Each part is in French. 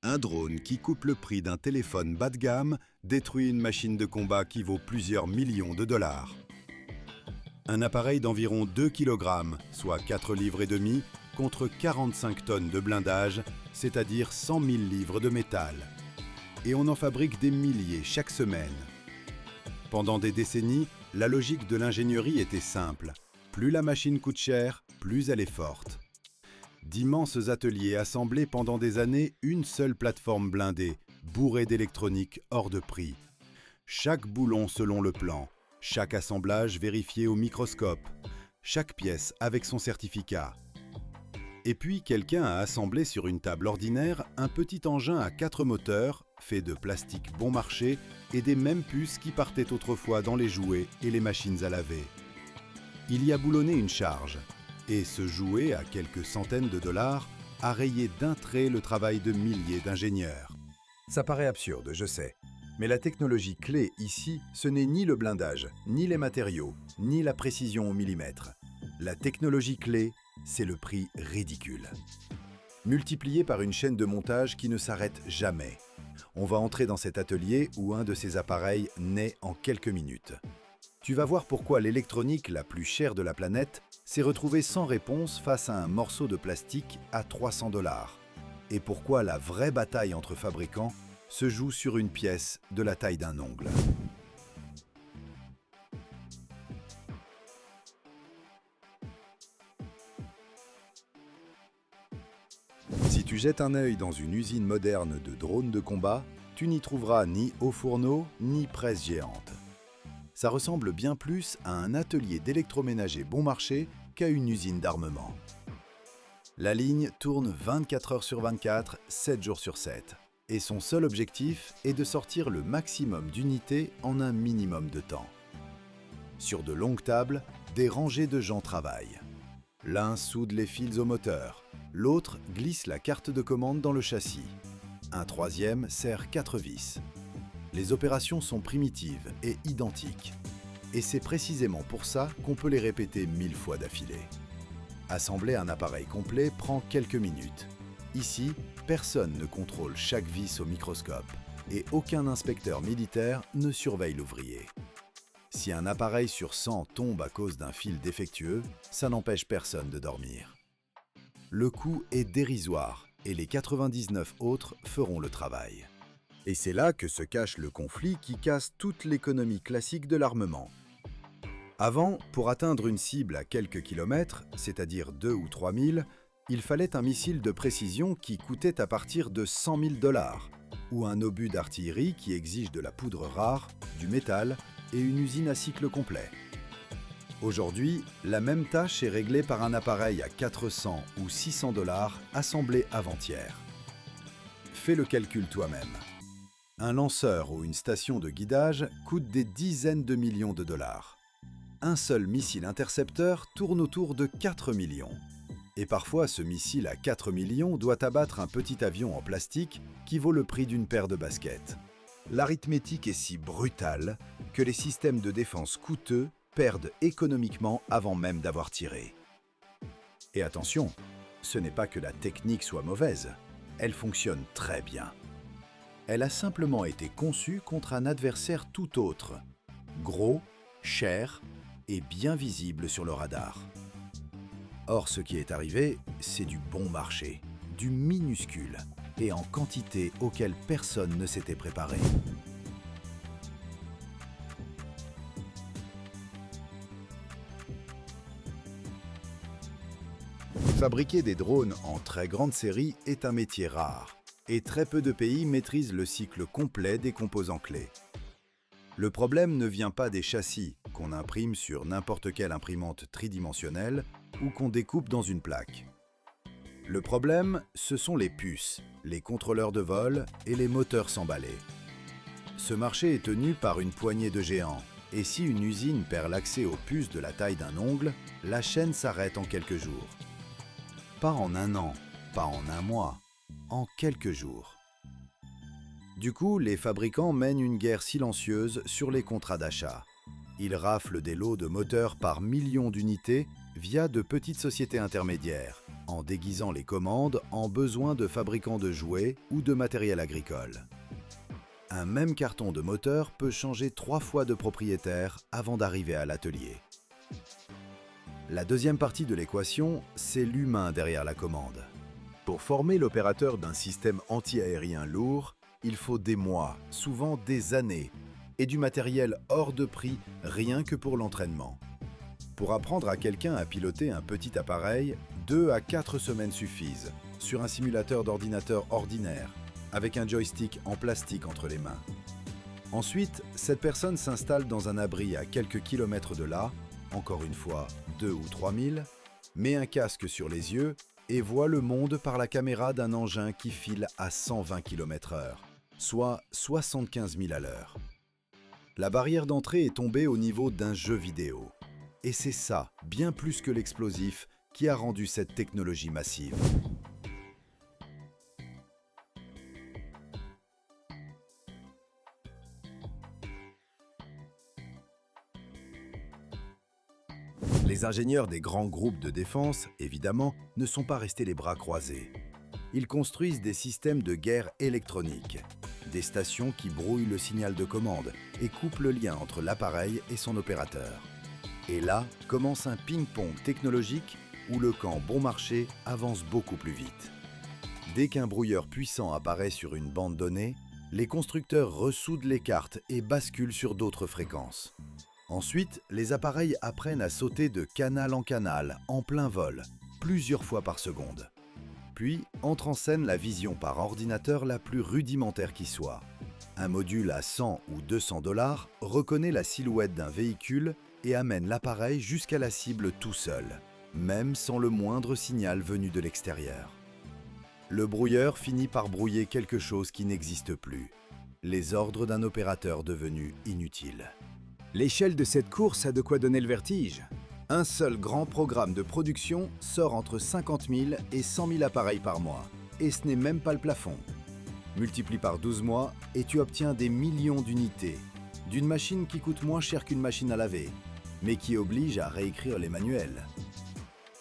Un drone qui coupe le prix d'un téléphone bas de gamme détruit une machine de combat qui vaut plusieurs millions de dollars. Un appareil d'environ 2 kg, soit 4 livres et demi, contre 45 tonnes de blindage, c'est-à-dire 100 000 livres de métal. Et on en fabrique des milliers chaque semaine. Pendant des décennies, la logique de l'ingénierie était simple. Plus la machine coûte cher, plus elle est forte. D'immenses ateliers assemblaient pendant des années une seule plateforme blindée, bourrée d'électronique hors de prix. Chaque boulon selon le plan, chaque assemblage vérifié au microscope, chaque pièce avec son certificat. Et puis quelqu'un a assemblé sur une table ordinaire un petit engin à 4 moteurs, fait de plastique bon marché et des mêmes puces qui partaient autrefois dans les jouets et les machines à laver. Il y a boulonné une charge, et ce jouet à quelques centaines de dollars a rayé d'un trait le travail de milliers d'ingénieurs. Ça paraît absurde, je sais, mais la technologie clé ici, ce n'est ni le blindage, ni les matériaux, ni la précision au millimètre. La technologie clé, c'est le prix ridicule. Multiplié par une chaîne de montage qui ne s'arrête jamais. On va entrer dans cet atelier où un de ces appareils naît en quelques minutes. Tu vas voir pourquoi l'électronique la plus chère de la planète s'est retrouvée sans réponse face à un morceau de plastique à 300 $. Et pourquoi la vraie bataille entre fabricants se joue sur une pièce de la taille d'un ongle. Si tu jettes un œil dans une usine moderne de drones de combat, tu n'y trouveras ni haut fourneau, ni presse géante. Ça ressemble bien plus à un atelier d'électroménager bon marché qu'à une usine d'armement. La ligne tourne 24 heures sur 24, 7 jours sur 7. Et son seul objectif est de sortir le maximum d'unités en un minimum de temps. Sur de longues tables, des rangées de gens travaillent. L'un soude les fils au moteur, l'autre glisse la carte de commande dans le châssis. Un troisième serre 4 vis. Les opérations sont primitives et identiques. Et c'est précisément pour ça qu'on peut les répéter 1000 fois d'affilée. Assembler un appareil complet prend quelques minutes. Ici, personne ne contrôle chaque vis au microscope et aucun inspecteur militaire ne surveille l'ouvrier. Si un appareil sur 100 tombe à cause d'un fil défectueux, ça n'empêche personne de dormir. Le coût est dérisoire et les 99 autres feront le travail. Et c'est là que se cache le conflit qui casse toute l'économie classique de l'armement. Avant, pour atteindre une cible à quelques kilomètres, c'est-à-dire 2 ou 3 000, il fallait un missile de précision qui coûtait à partir de 100 000 $, ou un obus d'artillerie qui exige de la poudre rare, du métal et une usine à cycle complet. Aujourd'hui, la même tâche est réglée par un appareil à 400 ou 600 $ assemblé avant-hier. Fais le calcul toi-même. Un lanceur ou une station de guidage coûte des dizaines de millions de dollars. Un seul missile intercepteur tourne autour de 4 millions. Et parfois, ce missile à 4 millions doit abattre un petit avion en plastique qui vaut le prix d'une paire de baskets. L'arithmétique est si brutale que les systèmes de défense coûteux perdent économiquement avant même d'avoir tiré. Et attention, ce n'est pas que la technique soit mauvaise, elle fonctionne très bien. Elle a simplement été conçue contre un adversaire tout autre, gros, cher et bien visible sur le radar. Or, ce qui est arrivé, c'est du bon marché, du minuscule, et en quantité auquel personne ne s'était préparé. Fabriquer des drones en très grande série est un métier rare, et très peu de pays maîtrisent le cycle complet des composants clés. Le problème ne vient pas des châssis, qu'on imprime sur n'importe quelle imprimante tridimensionnelle ou qu'on découpe dans une plaque. Le problème, ce sont les puces, les contrôleurs de vol et les moteurs s'emballer. Ce marché est tenu par une poignée de géants, et si une usine perd l'accès aux puces de la taille d'un ongle, la chaîne s'arrête en quelques jours. Pas en un an, pas en un mois, en quelques jours. Du coup, les fabricants mènent une guerre silencieuse sur les contrats d'achat. Ils raflent des lots de moteurs par millions d'unités via de petites sociétés intermédiaires, en déguisant les commandes en besoins de fabricants de jouets ou de matériel agricole. Un même carton de moteur peut changer 3 fois de propriétaire avant d'arriver à l'atelier. La deuxième partie de l'équation, c'est l'humain derrière la commande. Pour former l'opérateur d'un système anti-aérien lourd, il faut des mois, souvent des années, et du matériel hors de prix rien que pour l'entraînement. Pour apprendre à quelqu'un à piloter un petit appareil, 2 à 4 semaines suffisent, sur un simulateur d'ordinateur ordinaire, avec un joystick en plastique entre les mains. Ensuite, cette personne s'installe dans un abri à quelques kilomètres de là, encore une fois 2 ou 3 000, met un casque sur les yeux et voit le monde par la caméra d'un engin qui file à 120 km/h, soit 75 000 à l'heure. La barrière d'entrée est tombée au niveau d'un jeu vidéo. Et c'est ça, bien plus que l'explosif, qui a rendu cette technologie massive. Les ingénieurs des grands groupes de défense, évidemment, ne sont pas restés les bras croisés. Ils construisent des systèmes de guerre électronique, des stations qui brouillent le signal de commande et coupent le lien entre l'appareil et son opérateur. Et là, commence un ping-pong technologique où le camp bon marché avance beaucoup plus vite. Dès qu'un brouilleur puissant apparaît sur une bande donnée, les constructeurs ressoudent les cartes et basculent sur d'autres fréquences. Ensuite, les appareils apprennent à sauter de canal en canal, en plein vol, plusieurs fois par seconde. Puis, entre en scène la vision par ordinateur la plus rudimentaire qui soit. Un module à 100 ou 200 $ reconnaît la silhouette d'un véhicule et amène l'appareil jusqu'à la cible tout seul, même sans le moindre signal venu de l'extérieur. Le brouilleur finit par brouiller quelque chose qui n'existe plus, les ordres d'un opérateur devenu inutile. L'échelle de cette course a de quoi donner le vertige. Un seul grand programme de production sort entre 50 000 et 100 000 appareils par mois, et ce n'est même pas le plafond. Multiplie par 12 mois et tu obtiens des millions d'unités, d'une machine qui coûte moins cher qu'une machine à laver, mais qui oblige à réécrire les manuels.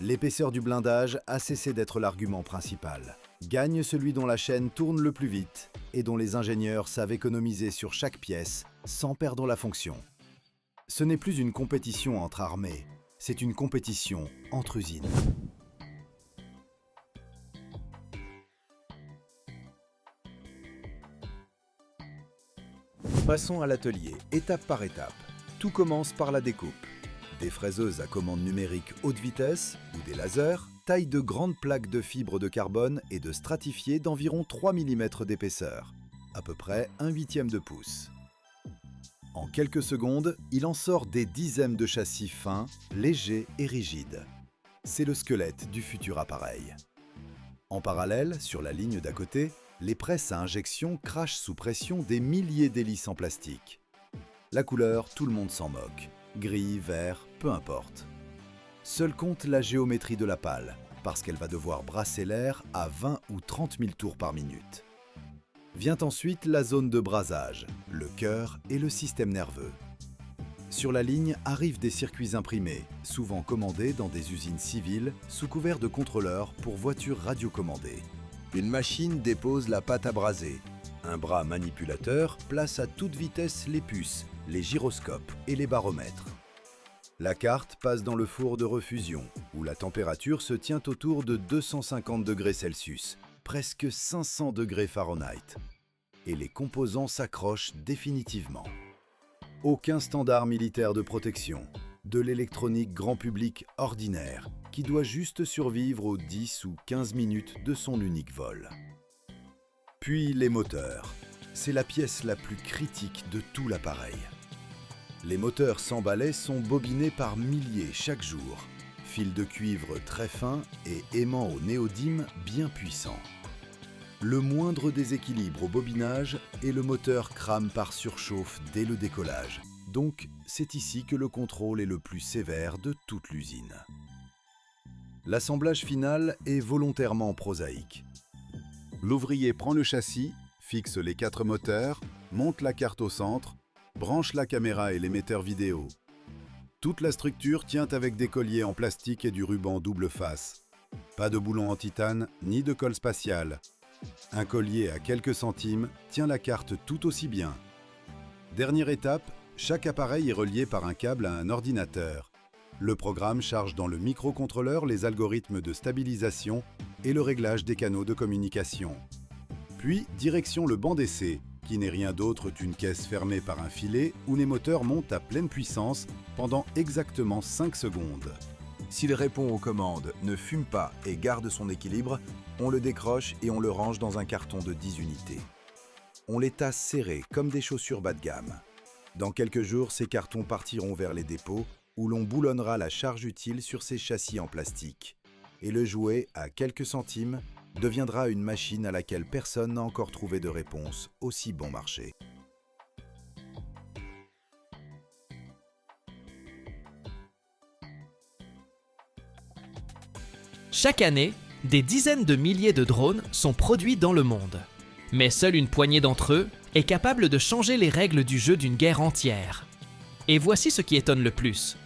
L'épaisseur du blindage a cessé d'être l'argument principal. Gagne celui dont la chaîne tourne le plus vite et dont les ingénieurs savent économiser sur chaque pièce sans perdre la fonction. Ce n'est plus une compétition entre armées, c'est une compétition entre usines. Passons à l'atelier, étape par étape. Tout commence par la découpe. Des fraiseuses à commande numérique haute vitesse ou des lasers taillent de grandes plaques de fibres de carbone et de stratifiés d'environ 3 mm d'épaisseur, à peu près 1/8 de pouce. En quelques secondes, il en sort des dizaines de châssis fins, légers et rigides. C'est le squelette du futur appareil. En parallèle, sur la ligne d'à côté, les presses à injection crachent sous pression des milliers d'hélices en plastique. La couleur, tout le monde s'en moque. Gris, vert, peu importe. Seul compte la géométrie de la pale, parce qu'elle va devoir brasser l'air à 20 ou 30 000 tours par minute. Vient ensuite la zone de brasage, le cœur et le système nerveux. Sur la ligne arrivent des circuits imprimés, souvent commandés dans des usines civiles sous couvert de contrôleurs pour voitures radiocommandées. Une machine dépose la pâte à braser. Un bras manipulateur place à toute vitesse les puces, les gyroscopes et les baromètres. La carte passe dans le four de refusion, où la température se tient autour de 250 degrés Celsius, presque 500 degrés Fahrenheit. Et les composants s'accrochent définitivement. Aucun standard militaire de protection, de l'électronique grand public ordinaire, qui doit juste survivre aux 10 ou 15 minutes de son unique vol. Puis les moteurs. C'est la pièce la plus critique de tout l'appareil. Les moteurs sans balai sont bobinés par milliers chaque jour. Fils de cuivre très fins et aimants au néodyme bien puissants. Le moindre déséquilibre au bobinage et le moteur crame par surchauffe dès le décollage. Donc, c'est ici que le contrôle est le plus sévère de toute l'usine. L'assemblage final est volontairement prosaïque. L'ouvrier prend le châssis, fixe les 4 moteurs, monte la carte au centre, branche la caméra et l'émetteur vidéo. Toute la structure tient avec des colliers en plastique et du ruban double face. Pas de boulon en titane, ni de colle spatiale. Un collier à quelques centimes tient la carte tout aussi bien. Dernière étape, chaque appareil est relié par un câble à un ordinateur. Le programme charge dans le microcontrôleur les algorithmes de stabilisation et le réglage des canaux de communication. Puis, direction le banc d'essai, qui n'est rien d'autre qu'une caisse fermée par un filet où les moteurs montent à pleine puissance pendant exactement 5 secondes. S'il répond aux commandes, ne fume pas et garde son équilibre, on le décroche et on le range dans un carton de 10 unités. On les tasse serrés comme des chaussures bas de gamme. Dans quelques jours, ces cartons partiront vers les dépôts où l'on boulonnera la charge utile sur ces châssis en plastique. Et le jouet, à quelques centimes, deviendra une machine à laquelle personne n'a encore trouvé de réponse aussi bon marché. Chaque année, des dizaines de milliers de drones sont produits dans le monde. Mais seule une poignée d'entre eux est capable de changer les règles du jeu d'une guerre entière. Et voici ce qui étonne le plus.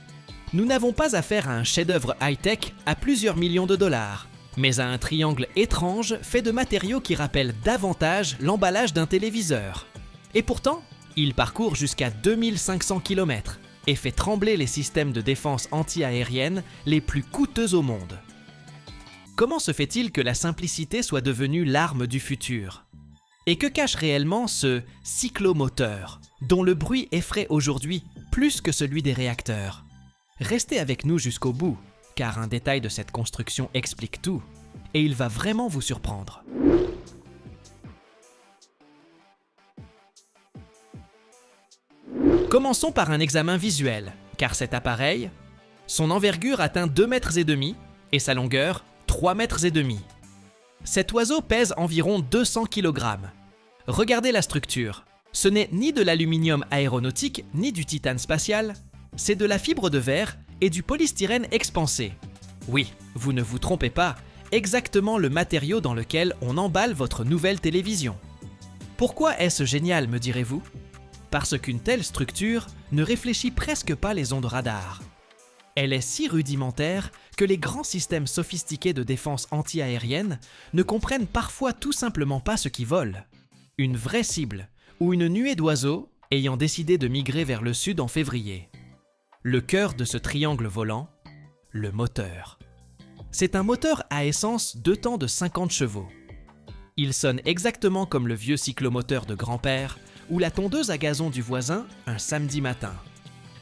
Nous n'avons pas affaire à un chef-d'œuvre high-tech à plusieurs millions de dollars, mais à un triangle étrange fait de matériaux qui rappellent davantage l'emballage d'un téléviseur. Et pourtant, il parcourt jusqu'à 2500 km et fait trembler les systèmes de défense anti-aérienne les plus coûteux au monde. Comment se fait-il que la simplicité soit devenue l'arme du futur? Et que cache réellement ce cyclomoteur, dont le bruit effraie aujourd'hui plus que celui des réacteurs? Restez avec nous jusqu'au bout, car un détail de cette construction explique tout, et il va vraiment vous surprendre. Commençons par un examen visuel, car cet appareil, son envergure atteint 2,5 mètres et sa longueur 3,5 mètres. Cet oiseau pèse environ 200 kg. Regardez la structure. Ce n'est ni de l'aluminium aéronautique ni du titane spatial, c'est de la fibre de verre et du polystyrène expansé. Oui, vous ne vous trompez pas, exactement le matériau dans lequel on emballe votre nouvelle télévision. Pourquoi est-ce génial, me direz-vous? Parce qu'une telle structure ne réfléchit presque pas les ondes radar. Elle est si rudimentaire que les grands systèmes sophistiqués de défense anti-aérienne ne comprennent parfois tout simplement pas ce qui vole. Une vraie cible, ou une nuée d'oiseaux ayant décidé de migrer vers le sud en février. Le cœur de ce triangle volant, le moteur. C'est un moteur à essence 2 temps de 50 chevaux. Il sonne exactement comme le vieux cyclomoteur de grand-père ou la tondeuse à gazon du voisin un samedi matin.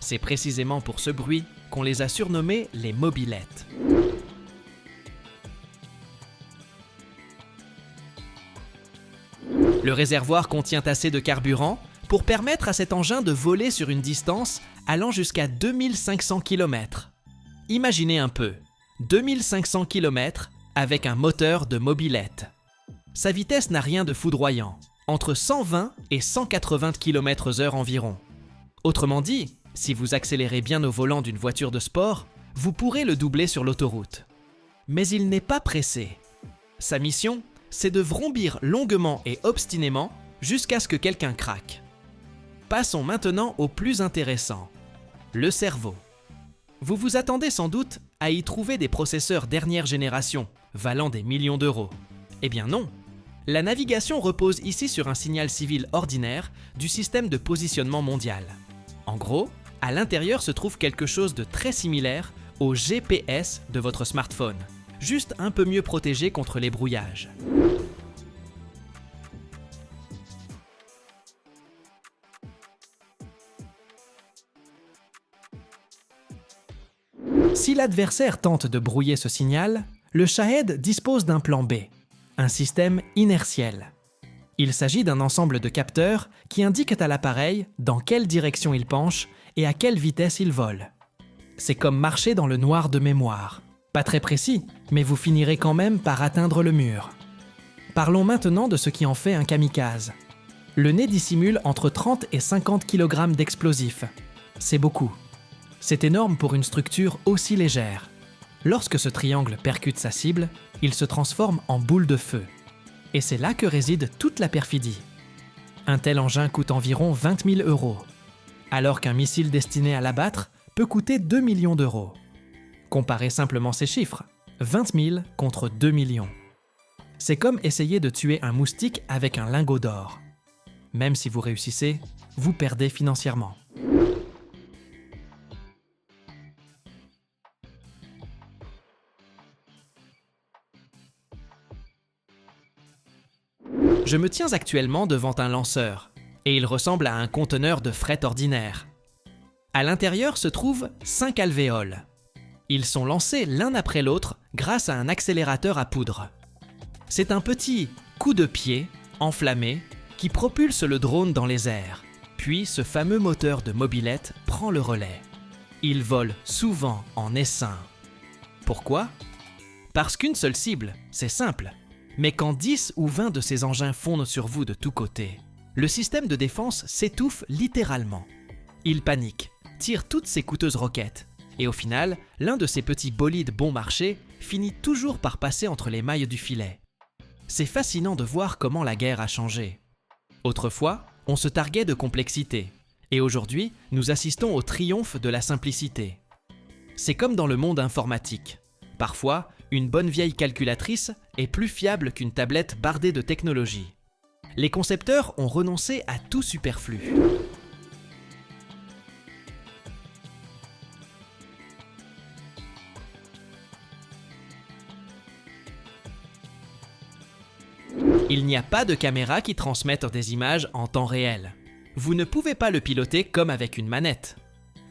C'est précisément pour ce bruit qu'on les a surnommés les mobylettes. Le réservoir contient assez de carburant pour permettre à cet engin de voler sur une distance allant jusqu'à 2500 km. Imaginez un peu, 2500 km avec un moteur de mobylette. Sa vitesse n'a rien de foudroyant, entre 120 et 180 km/h environ. Autrement dit, si vous accélérez bien au volant d'une voiture de sport, vous pourrez le doubler sur l'autoroute. Mais il n'est pas pressé. Sa mission, c'est de vrombir longuement et obstinément jusqu'à ce que quelqu'un craque. Passons maintenant au plus intéressant, le cerveau. Vous vous attendez sans doute à y trouver des processeurs dernière génération, valant des millions d'euros. Eh bien non. La navigation repose ici sur un signal civil ordinaire du système de positionnement mondial. En gros, à l'intérieur se trouve quelque chose de très similaire au GPS de votre smartphone, juste un peu mieux protégé contre les brouillages. Si l'adversaire tente de brouiller ce signal, le Shahed dispose d'un plan B, un système inertiel. Il s'agit d'un ensemble de capteurs qui indiquent à l'appareil dans quelle direction il penche et à quelle vitesse il vole. C'est comme marcher dans le noir de mémoire. Pas très précis, mais vous finirez quand même par atteindre le mur. Parlons maintenant de ce qui en fait un kamikaze. Le nez dissimule entre 30 et 50 kg d'explosifs. C'est beaucoup. C'est énorme pour une structure aussi légère. Lorsque ce triangle percute sa cible, il se transforme en boule de feu. Et c'est là que réside toute la perfidie. Un tel engin coûte environ 20 000 €, alors qu'un missile destiné à l'abattre peut coûter 2 millions d'euros. Comparez simplement ces chiffres. 20 000 contre 2 millions. C'est comme essayer de tuer un moustique avec un lingot d'or. Même si vous réussissez, vous perdez financièrement. Je me tiens actuellement devant un lanceur, et il ressemble à un conteneur de fret ordinaire. À l'intérieur se trouvent 5 alvéoles. Ils sont lancés l'un après l'autre grâce à un accélérateur à poudre. C'est un petit coup de pied, enflammé, qui propulse le drone dans les airs. Puis ce fameux moteur de mobilette prend le relais. Il vole souvent en essaim. Pourquoi? Parce qu'une seule cible, c'est simple. Mais quand 10 ou 20 de ces engins fondent sur vous de tous côtés, le système de défense s'étouffe littéralement. Il panique, tire toutes ses coûteuses roquettes, et au final, l'un de ces petits bolides bon marché finit toujours par passer entre les mailles du filet. C'est fascinant de voir comment la guerre a changé. Autrefois, on se targuait de complexité, et aujourd'hui, nous assistons au triomphe de la simplicité. C'est comme dans le monde informatique. Parfois, une bonne vieille calculatrice est plus fiable qu'une tablette bardée de technologie. Les concepteurs ont renoncé à tout superflu. Il n'y a pas de caméra qui transmette des images en temps réel. Vous ne pouvez pas le piloter comme avec une manette.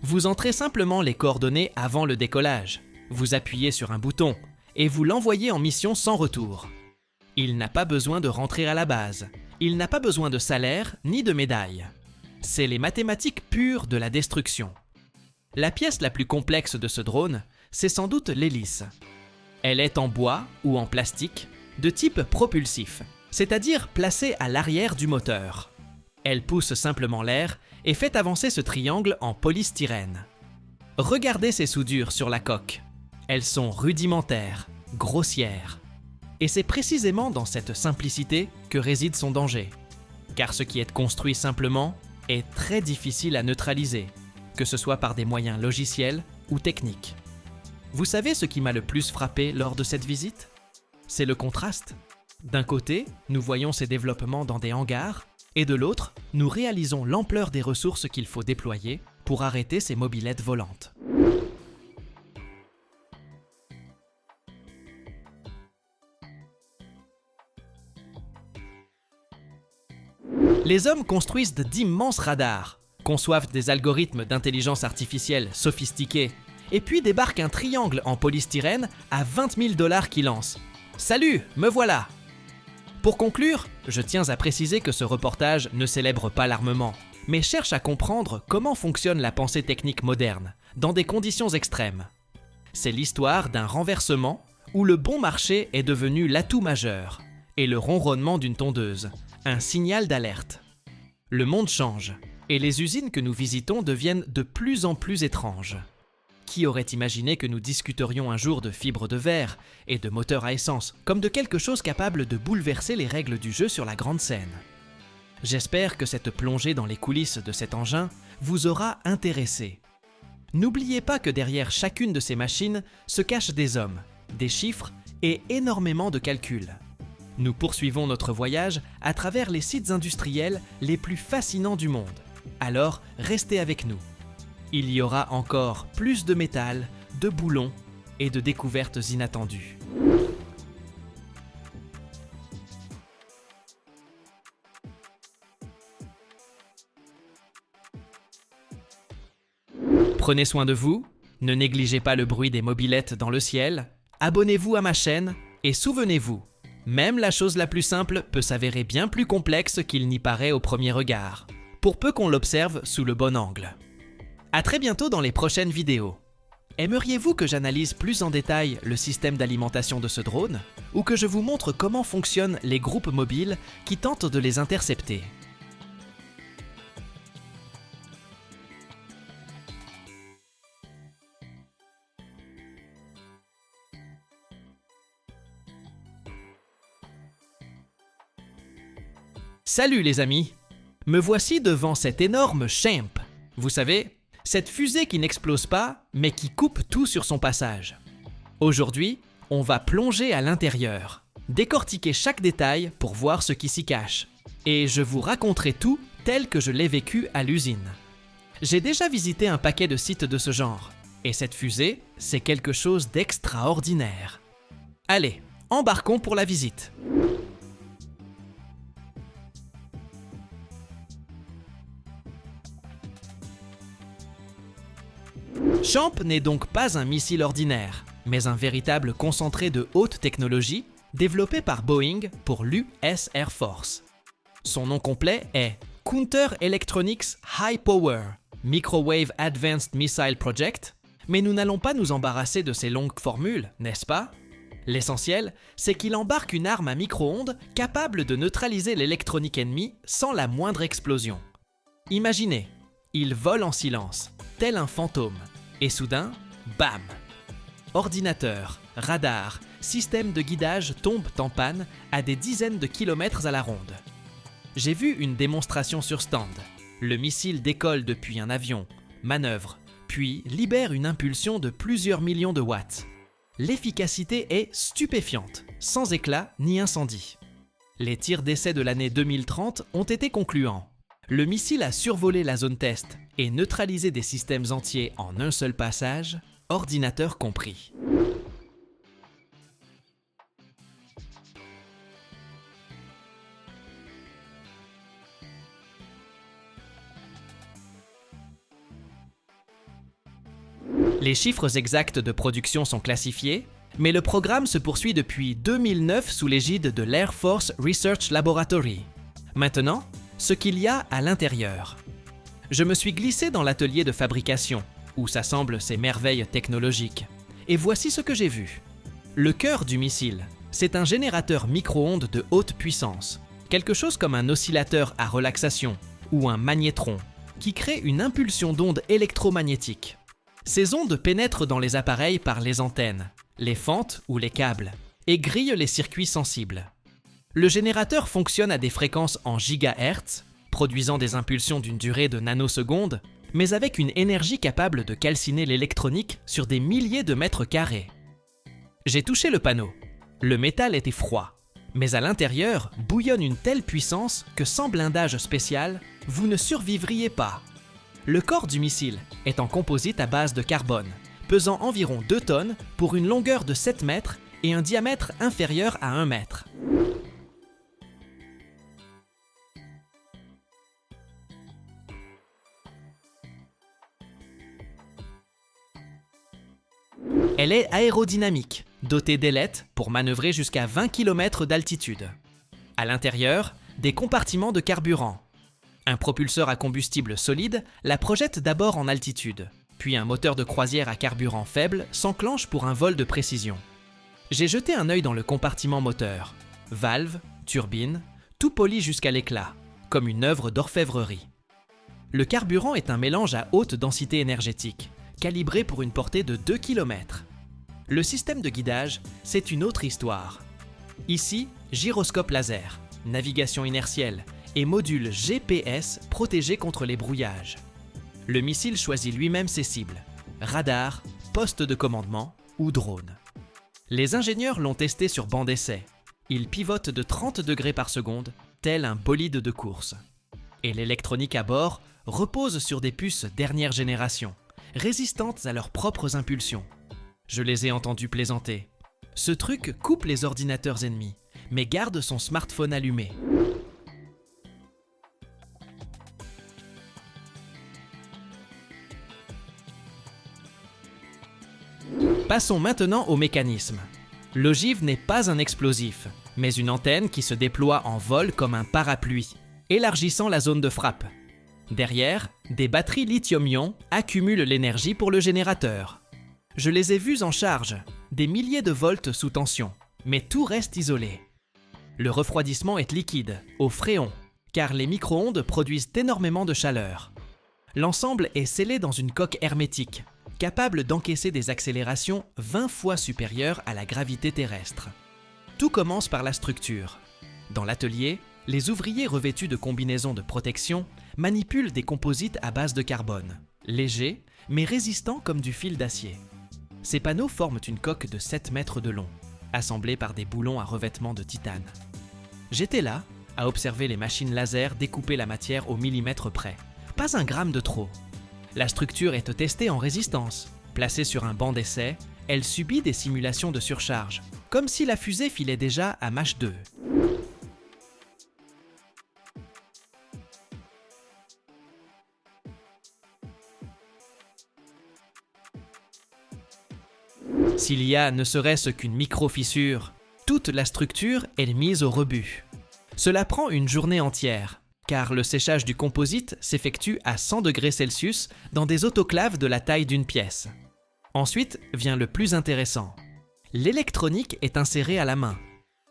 Vous entrez simplement les coordonnées avant le décollage. Vous appuyez sur un bouton et vous l'envoyez en mission sans retour. Il n'a pas besoin de rentrer à la base. Il n'a pas besoin de salaire ni de médaille. C'est les mathématiques pures de la destruction. La pièce la plus complexe de ce drone, c'est sans doute l'hélice. Elle est en bois ou en plastique, de type propulsif, c'est-à-dire placée à l'arrière du moteur. Elle pousse simplement l'air et fait avancer ce triangle en polystyrène. Regardez ces soudures sur la coque. Elles sont rudimentaires, grossières. Et c'est précisément dans cette simplicité que réside son danger. Car ce qui est construit simplement est très difficile à neutraliser, que ce soit par des moyens logiciels ou techniques. Vous savez ce qui m'a le plus frappé lors de cette visite? C'est le contraste. D'un côté, nous voyons ces développements dans des hangars, et de l'autre, nous réalisons l'ampleur des ressources qu'il faut déployer pour arrêter ces mobylettes volantes. Les hommes construisent d'immenses radars, conçoivent des algorithmes d'intelligence artificielle sophistiqués, et puis débarquent un triangle en polystyrène à 20 000 $ qui lance. Salut, me voilà! Pour conclure, je tiens à préciser que ce reportage ne célèbre pas l'armement, mais cherche à comprendre comment fonctionne la pensée technique moderne, dans des conditions extrêmes. C'est l'histoire d'un renversement où le bon marché est devenu l'atout majeur, et le ronronnement d'une tondeuse, un signal d'alerte. Le monde change, et les usines que nous visitons deviennent de plus en plus étranges. Qui aurait imaginé que nous discuterions un jour de fibres de verre et de moteurs à essence, comme de quelque chose capable de bouleverser les règles du jeu sur la grande scène? J'espère que cette plongée dans les coulisses de cet engin vous aura intéressé. N'oubliez pas que derrière chacune de ces machines se cachent des hommes, des chiffres et énormément de calculs. Nous poursuivons notre voyage à travers les sites industriels les plus fascinants du monde. Alors, restez avec nous. Il y aura encore plus de métal, de boulons et de découvertes inattendues. Prenez soin de vous, ne négligez pas le bruit des mobylettes dans le ciel, abonnez-vous à ma chaîne et souvenez-vous, même la chose la plus simple peut s'avérer bien plus complexe qu'il n'y paraît au premier regard, pour peu qu'on l'observe sous le bon angle. À très bientôt dans les prochaines vidéos. Aimeriez-vous que j'analyse plus en détail le système d'alimentation de ce drone, ou que je vous montre comment fonctionnent les groupes mobiles qui tentent de les intercepter? Salut les amis! Me voici devant cette énorme Champ. Vous savez, cette fusée qui n'explose pas, mais qui coupe tout sur son passage. Aujourd'hui, On va plonger à l'intérieur, décortiquer chaque détail pour voir ce qui s'y cache. Et je vous raconterai tout tel que je l'ai vécu à l'usine. J'ai déjà visité un paquet de sites de ce genre, et cette fusée, c'est quelque chose d'extraordinaire. Allez, embarquons pour la visite. Champ n'est donc pas un missile ordinaire, mais un véritable concentré de haute technologie développé par Boeing pour l'US Air Force. Son nom complet est Counter Electronics High Power Microwave Advanced Missile Project, mais nous n'allons pas nous embarrasser de ces longues formules, n'est-ce pas? L'essentiel, c'est qu'il embarque une arme à micro-ondes capable de neutraliser l'électronique ennemie sans la moindre explosion. Imaginez, il vole en silence, tel un fantôme, et soudain, bam! Ordinateur, radar, système de guidage tombent en panne à des dizaines de kilomètres à la ronde. J'ai vu une démonstration sur stand. Le missile décolle depuis un avion, manœuvre, puis libère une impulsion de plusieurs millions de watts. L'efficacité est stupéfiante, sans éclat ni incendie. Les tirs d'essai de l'année 2030 ont été concluants. Le missile a survolé la zone test et neutralisé des systèmes entiers en un seul passage, ordinateur compris. Les chiffres exacts de production sont classifiés, mais le programme se poursuit depuis 2009 sous l'égide de l'Air Force Research Laboratory. Maintenant, ce qu'il y a à l'intérieur. Je me suis glissé dans l'atelier de fabrication, où s'assemblent ces merveilles technologiques. Et voici ce que j'ai vu. Le cœur du missile, c'est un générateur micro-ondes de haute puissance, quelque chose comme un oscillateur à relaxation ou un magnétron, qui crée une impulsion d'ondes électromagnétiques. Ces ondes pénètrent dans les appareils par les antennes, les fentes ou les câbles, et grillent les circuits sensibles. Le générateur fonctionne à des fréquences en gigahertz, produisant des impulsions d'une durée de nanosecondes, mais avec une énergie capable de calciner l'électronique sur des milliers de mètres carrés. J'ai touché le panneau. Le métal était froid, mais à l'intérieur bouillonne une telle puissance que sans blindage spécial, vous ne survivriez pas. Le corps du missile est en composite à base de carbone, pesant environ 2 tonnes pour une longueur de 7 mètres et un diamètre inférieur à 1 mètre. Elle est aérodynamique, dotée d'ailettes pour manœuvrer jusqu'à 20 km d'altitude. À l'intérieur, des compartiments de carburant. Un propulseur à combustible solide la projette d'abord en altitude, puis un moteur de croisière à carburant faible s'enclenche pour un vol de précision. J'ai jeté un œil dans le compartiment moteur. Valves, turbines, tout poli jusqu'à l'éclat, comme une œuvre d'orfèvrerie. Le carburant est un mélange à haute densité énergétique, calibré pour une portée de 2 km. Le système de guidage, c'est une autre histoire. Ici, gyroscope laser, navigation inertielle et module GPS protégé contre les brouillages. Le missile choisit lui-même ses cibles, radar, poste de commandement ou drone. Les ingénieurs l'ont testé sur banc d'essai. Il pivote de 30 degrés par seconde, tel un bolide de course. Et l'électronique à bord repose sur des puces dernière génération, résistantes à leurs propres impulsions. Je les ai entendus plaisanter. Ce truc coupe les ordinateurs ennemis, mais garde son smartphone allumé. Passons maintenant au mécanisme. L'ogive n'est pas un explosif, mais une antenne qui se déploie en vol comme un parapluie, élargissant la zone de frappe. Derrière, des batteries lithium-ion accumulent l'énergie pour le générateur. Je les ai vues en charge, des milliers de volts sous tension, mais tout reste isolé. Le refroidissement est liquide, au fréon, car les micro-ondes produisent énormément de chaleur. L'ensemble est scellé dans une coque hermétique, capable d'encaisser des accélérations 20 fois supérieures à la gravité terrestre. Tout commence par la structure. Dans l'atelier, les ouvriers revêtus de combinaisons de protection manipulent des composites à base de carbone, légers mais résistants comme du fil d'acier. Ces panneaux forment une coque de 7 mètres de long, assemblée par des boulons à revêtement de titane. J'étais là, à observer les machines laser découper la matière au millimètre près. Pas un gramme de trop. La structure est testée en résistance. Placée sur un banc d'essai, elle subit des simulations de surcharge, comme si la fusée filait déjà à Mach 2. S'il y a ne serait-ce qu'une micro-fissure, toute la structure est mise au rebut. Cela prend une journée entière, car le séchage du composite s'effectue à 100 degrés Celsius dans des autoclaves de la taille d'une pièce. Ensuite vient le plus intéressant. L'électronique est insérée à la main.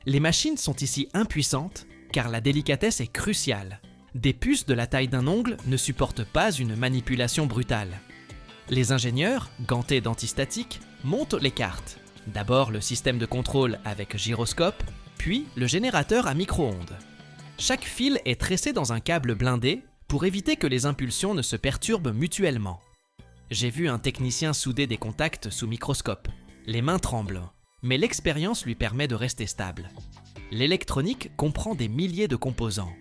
Les machines sont ici impuissantes, car la délicatesse est cruciale. Des puces de la taille d'un ongle ne supportent pas une manipulation brutale. Les ingénieurs, gantés d'antistatiques, montent les cartes. D'abord le système de contrôle avec gyroscope, puis le générateur à micro-ondes. Chaque fil est tressé dans un câble blindé pour éviter que les impulsions ne se perturbent mutuellement. J'ai vu un technicien souder des contacts sous microscope. Les mains tremblent, mais l'expérience lui permet de rester stable. L'électronique comprend des milliers de composants.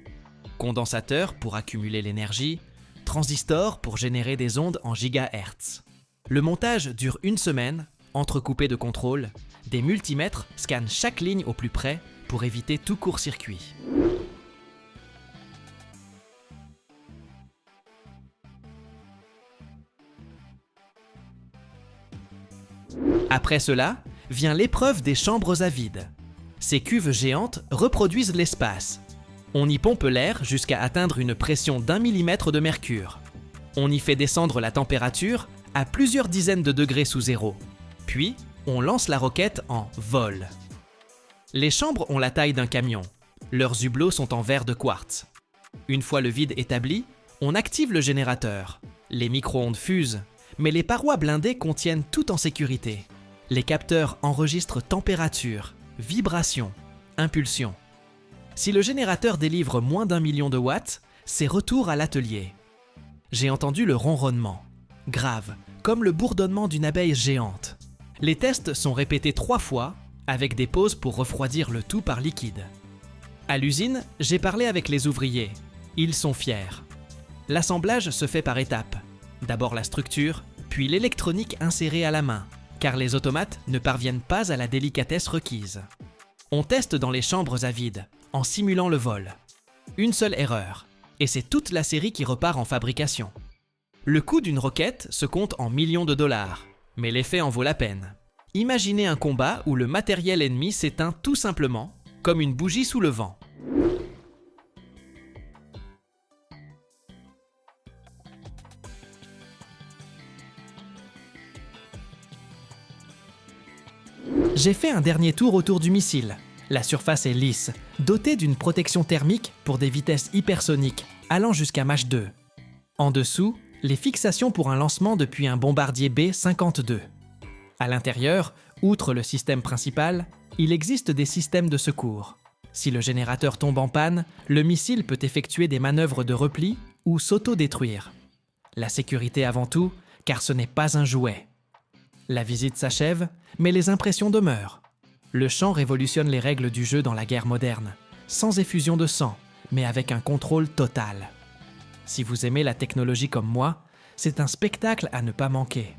Condensateur pour accumuler l'énergie, transistor pour générer des ondes en gigahertz. Le montage dure une semaine, entrecoupé de contrôles. Des multimètres scannent chaque ligne au plus près pour éviter tout court-circuit. Après cela, vient l'épreuve des chambres à vide. Ces cuves géantes reproduisent l'espace. On y pompe l'air jusqu'à atteindre une pression d'1 millimètre de mercure. On y fait descendre la température à plusieurs dizaines de degrés sous zéro. Puis, on lance la roquette en vol. Les chambres ont la taille d'un camion. Leurs hublots sont en verre de quartz. Une fois le vide établi, on active le générateur. Les micro-ondes fusent, mais les parois blindées contiennent tout en sécurité. Les capteurs enregistrent température, vibration, impulsion. Si le générateur délivre moins d'1 million de watts, c'est retour à l'atelier. J'ai entendu le ronronnement, grave, comme le bourdonnement d'une abeille géante. Les tests sont répétés 3 fois, avec des pauses pour refroidir le tout par liquide. À l'usine, j'ai parlé avec les ouvriers. Ils sont fiers. L'assemblage se fait par étapes. D'abord la structure, puis l'électronique insérée à la main, car les automates ne parviennent pas à la délicatesse requise. On teste dans les chambres à vide, en simulant le vol. Une seule erreur, et c'est toute la série qui repart en fabrication. Le coût d'une roquette se compte en millions de dollars, mais l'effet en vaut la peine. Imaginez un combat où le matériel ennemi s'éteint tout simplement, comme une bougie sous le vent. J'ai fait un dernier tour autour du missile. La surface est lisse, dotée d'une protection thermique pour des vitesses hypersoniques, allant jusqu'à Mach 2. En dessous, les fixations pour un lancement depuis un bombardier B-52. À l'intérieur, outre le système principal, il existe des systèmes de secours. Si le générateur tombe en panne, le missile peut effectuer des manœuvres de repli ou s'auto-détruire. La sécurité avant tout, car ce n'est pas un jouet. La visite s'achève, mais les impressions demeurent. Le champ révolutionne les règles du jeu dans la guerre moderne, sans effusion de sang, mais avec un contrôle total. Si vous aimez la technologie comme moi, c'est un spectacle à ne pas manquer.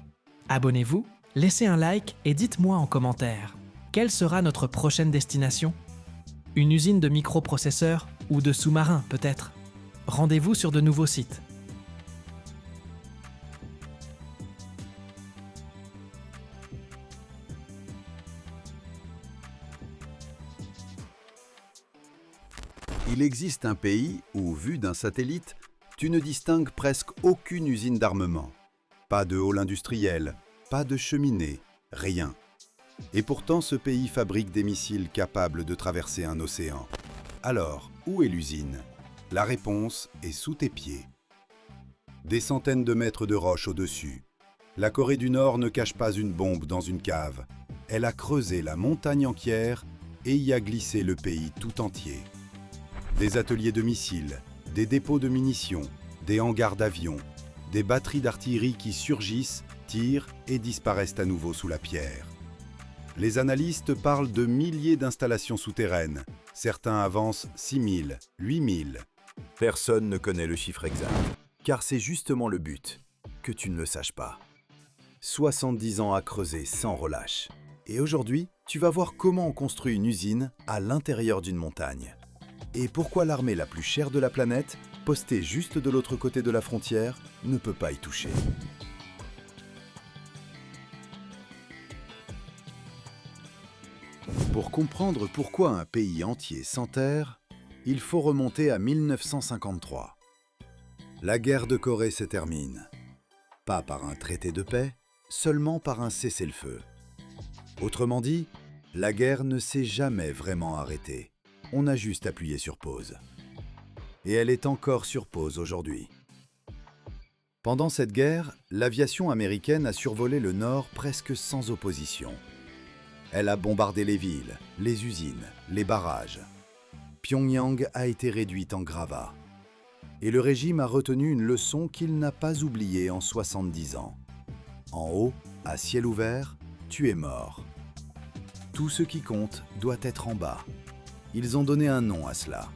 Abonnez-vous, laissez un like et dites-moi en commentaire, quelle sera notre prochaine destination ? Une usine de microprocesseurs ou de sous-marins peut-être ? Rendez-vous sur de nouveaux sites. Il existe un pays où, vu d'un satellite, tu ne distingues presque aucune usine d'armement. Pas de hall industriel, pas de cheminée, rien. Et pourtant, ce pays fabrique des missiles capables de traverser un océan. Alors, où est l'usine ? La réponse est sous tes pieds. Des centaines de mètres de roches au-dessus. La Corée du Nord ne cache pas une bombe dans une cave. Elle a creusé la montagne entière et y a glissé le pays tout entier. Des ateliers de missiles, des dépôts de munitions, des hangars d'avions, des batteries d'artillerie qui surgissent tirent et disparaissent à nouveau sous la pierre. Les analystes parlent de milliers d'installations souterraines. Certains avancent 6 000, 8 000. Personne ne connaît le chiffre exact, car c'est justement le but, que tu ne le saches pas. 70 ans à creuser sans relâche. Et aujourd'hui, tu vas voir comment on construit une usine à l'intérieur d'une montagne. Et pourquoi l'armée la plus chère de la planète, postée juste de l'autre côté de la frontière, ne peut pas y toucher. Pour comprendre pourquoi un pays entier s'enterre, il faut remonter à 1953. La guerre de Corée se termine. Pas par un traité de paix, seulement par un cessez-le-feu. Autrement dit, la guerre ne s'est jamais vraiment arrêtée. On a juste appuyé sur pause. Et elle est encore sur pause aujourd'hui. Pendant cette guerre, l'aviation américaine a survolé le Nord presque sans opposition. Elle a bombardé les villes, les usines, les barrages. Pyongyang a été réduite en gravat. Et le régime a retenu une leçon qu'il n'a pas oubliée en 70 ans. En haut, à ciel ouvert, tu es mort. Tout ce qui compte doit être en bas. Ils ont donné un nom à cela.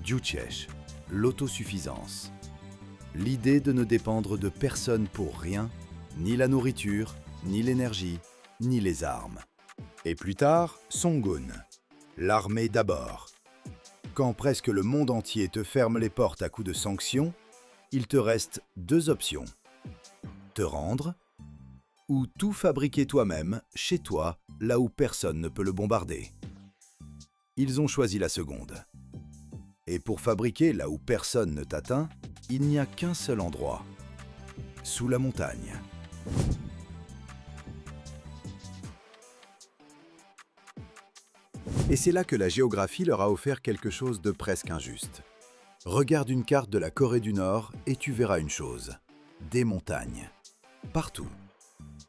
Juche, l'autosuffisance. L'idée de ne dépendre de personne pour rien, ni la nourriture, ni l'énergie, ni les armes. Et plus tard, Songun, l'armée d'abord. Quand presque le monde entier te ferme les portes à coups de sanctions, il te reste 2 options. Te rendre ou tout fabriquer toi-même, chez toi, là où personne ne peut le bombarder. Ils ont choisi la seconde. Et pour fabriquer là où personne ne t'atteint, il n'y a qu'un seul endroit. Sous la montagne. Et c'est là que la géographie leur a offert quelque chose de presque injuste. Regarde une carte de la Corée du Nord et tu verras une chose. Des montagnes. Partout.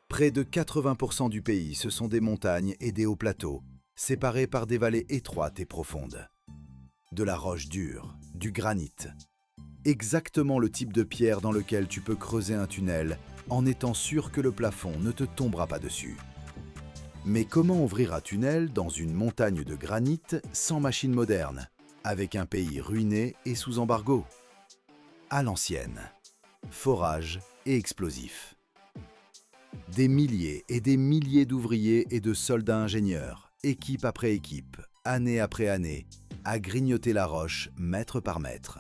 Près de 80% du pays, ce sont des montagnes et des hauts plateaux, séparés par des vallées étroites et profondes. De la roche dure, du granit. Exactement le type de pierre dans lequel tu peux creuser un tunnel en étant sûr que le plafond ne te tombera pas dessus. Mais comment ouvrir un tunnel dans une montagne de granit sans machine moderne, avec un pays ruiné et sous embargo? À l'ancienne. Forage et explosifs. Des milliers et des milliers d'ouvriers et de soldats ingénieurs, équipe après équipe, année après année, à grignoter la roche mètre par mètre.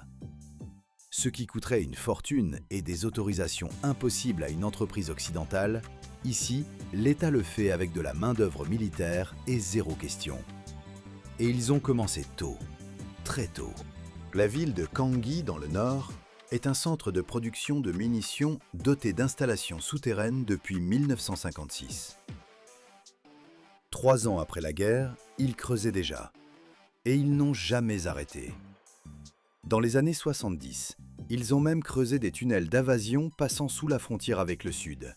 Ce qui coûterait une fortune et des autorisations impossibles à une entreprise occidentale, ici, l'État le fait avec de la main-d'œuvre militaire et zéro question. Et ils ont commencé tôt, très tôt. La ville de Ganggi, dans le nord, est un centre de production de munitions doté d'installations souterraines depuis 1956. 3 ans après la guerre, ils creusaient déjà. Et ils n'ont jamais arrêté. Dans les années 70, ils ont même creusé des tunnels d'invasion passant sous la frontière avec le Sud.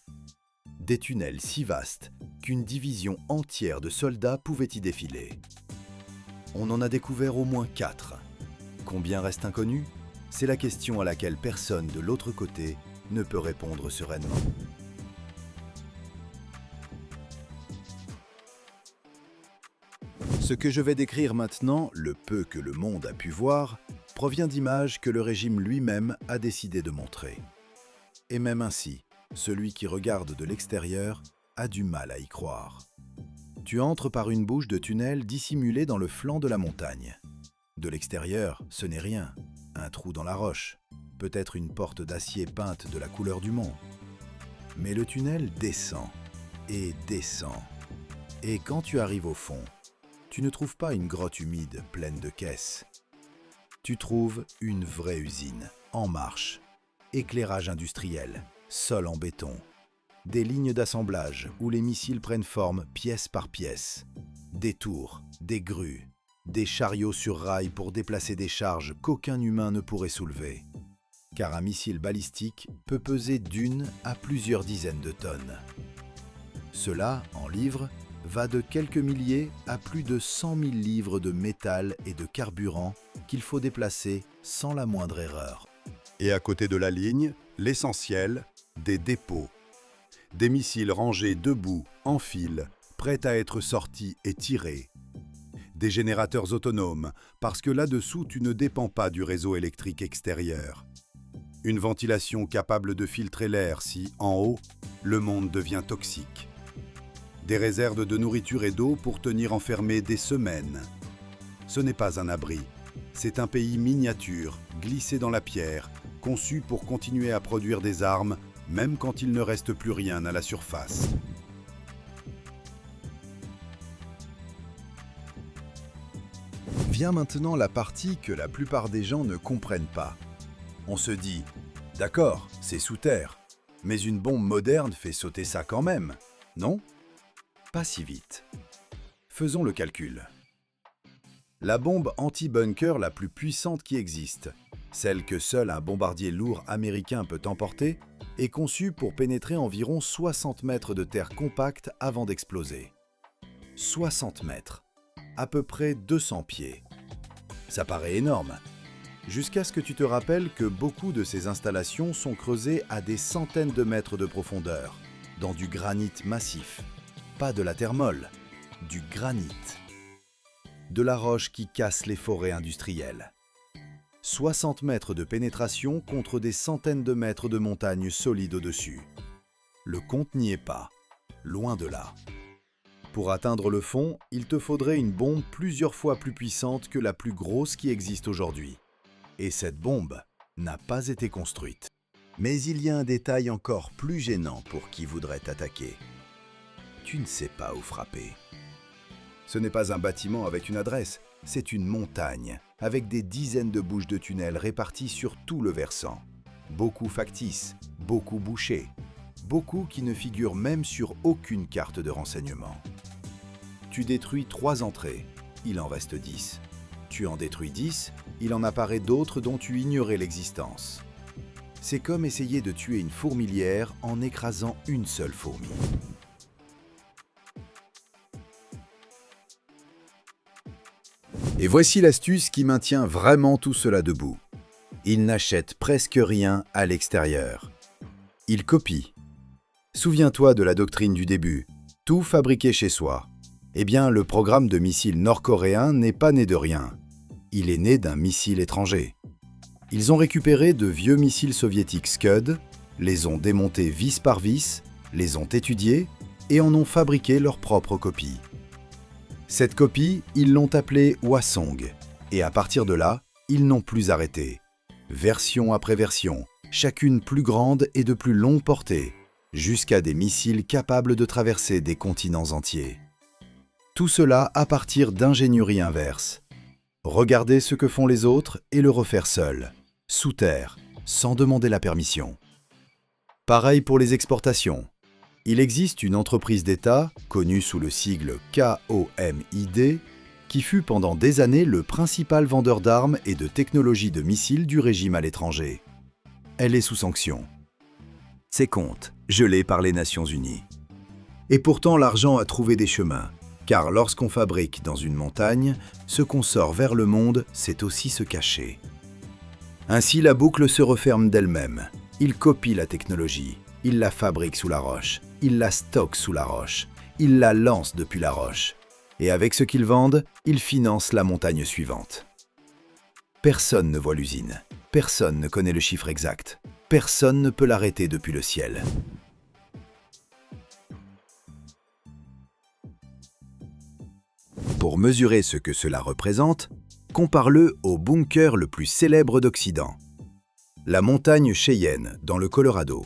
Des tunnels si vastes qu'une division entière de soldats pouvait y défiler. On en a découvert au moins 4. Combien reste inconnu ? C'est la question à laquelle personne de l'autre côté ne peut répondre sereinement. Ce que je vais décrire maintenant, le peu que le monde a pu voir, provient d'images que le régime lui-même a décidé de montrer. Et même ainsi, celui qui regarde de l'extérieur a du mal à y croire. Tu entres par une bouche de tunnel dissimulée dans le flanc de la montagne. De l'extérieur, ce n'est rien. Un trou dans la roche, peut-être une porte d'acier peinte de la couleur du mont. Mais le tunnel descend et descend. Et quand tu arrives au fond, tu ne trouves pas une grotte humide pleine de caisses. Tu trouves une vraie usine, en marche. Éclairage industriel, sol en béton. Des lignes d'assemblage où les missiles prennent forme pièce par pièce. Des tours, des grues. Des chariots sur rails pour déplacer des charges qu'aucun humain ne pourrait soulever. Car un missile balistique peut peser d'1 à plusieurs dizaines de tonnes. Cela, en livres, va de quelques milliers à plus de 100 000 livres de métal et de carburant qu'il faut déplacer sans la moindre erreur. Et à côté de la ligne, l'essentiel, des dépôts. Des missiles rangés debout, en file, prêts à être sortis et tirés. Des générateurs autonomes, parce que là-dessous, tu ne dépends pas du réseau électrique extérieur. Une ventilation capable de filtrer l'air si, en haut, le monde devient toxique. Des réserves de nourriture et d'eau pour tenir enfermé des semaines. Ce n'est pas un abri, c'est un pays miniature, glissé dans la pierre, conçu pour continuer à produire des armes, même quand il ne reste plus rien à la surface. Vient maintenant la partie que la plupart des gens ne comprennent pas. On se dit, d'accord, c'est sous terre, mais une bombe moderne fait sauter ça quand même, non? Pas si vite. Faisons le calcul. La bombe anti-bunker la plus puissante qui existe, celle que seul un bombardier lourd américain peut emporter, est conçue pour pénétrer environ 60 mètres de terre compacte avant d'exploser. 60 mètres, à peu près 200 pieds. Ça paraît énorme, jusqu'à ce que tu te rappelles que beaucoup de ces installations sont creusées à des centaines de mètres de profondeur, dans du granit massif. Pas de la terre molle, du granit. De la roche qui casse les forêts industrielles. 60 mètres de pénétration contre des centaines de mètres de montagnes solides au-dessus. Le compte n'y est pas, loin de là. Pour atteindre le fond, il te faudrait une bombe plusieurs fois plus puissante que la plus grosse qui existe aujourd'hui. Et cette bombe n'a pas été construite. Mais il y a un détail encore plus gênant pour qui voudrait t'attaquer. Tu ne sais pas où frapper. Ce n'est pas un bâtiment avec une adresse, c'est une montagne, avec des dizaines de bouches de tunnels réparties sur tout le versant. Beaucoup factices, beaucoup bouchés, beaucoup qui ne figurent même sur aucune carte de renseignement. Tu détruis 3 entrées, il en reste 10. Tu en détruis 10, il en apparaît d'autres dont tu ignorais l'existence. C'est comme essayer de tuer une fourmilière en écrasant une seule fourmi. Et voici l'astuce qui maintient vraiment tout cela debout. Ils n'achètent presque rien à l'extérieur. Ils copient. Souviens-toi de la doctrine du début, tout fabriqué chez soi. Eh bien, le programme de missiles nord-coréen n'est pas né de rien. Il est né d'un missile étranger. Ils ont récupéré de vieux missiles soviétiques Scud, les ont démontés vis par vis, les ont étudiés et en ont fabriqué leur propre copie. Cette copie, ils l'ont appelée Hwasong, et à partir de là, ils n'ont plus arrêté. Version après version, chacune plus grande et de plus longue portée, jusqu'à des missiles capables de traverser des continents entiers. Tout cela à partir d'ingénierie inverse. Regarder ce que font les autres et le refaire seul, sous terre, sans demander la permission. Pareil pour les exportations. Il existe une entreprise d'État, connue sous le sigle KOMID, qui fut pendant des années le principal vendeur d'armes et de technologies de missiles du régime à l'étranger. Elle est sous sanction. Ses comptes, gelés par les Nations Unies. Et pourtant l'argent a trouvé des chemins, car lorsqu'on fabrique dans une montagne, ce qu'on sort vers le monde, c'est aussi se cacher. Ainsi la boucle se referme d'elle-même. Il copie la technologie. Il la fabrique sous la roche, il la stocke sous la roche, il la lance depuis la roche. Et avec ce qu'ils vendent, ils financent la montagne suivante. Personne ne voit l'usine, personne ne connaît le chiffre exact, personne ne peut l'arrêter depuis le ciel. Pour mesurer ce que cela représente, compare-le au bunker le plus célèbre d'Occident, la montagne Cheyenne dans le Colorado.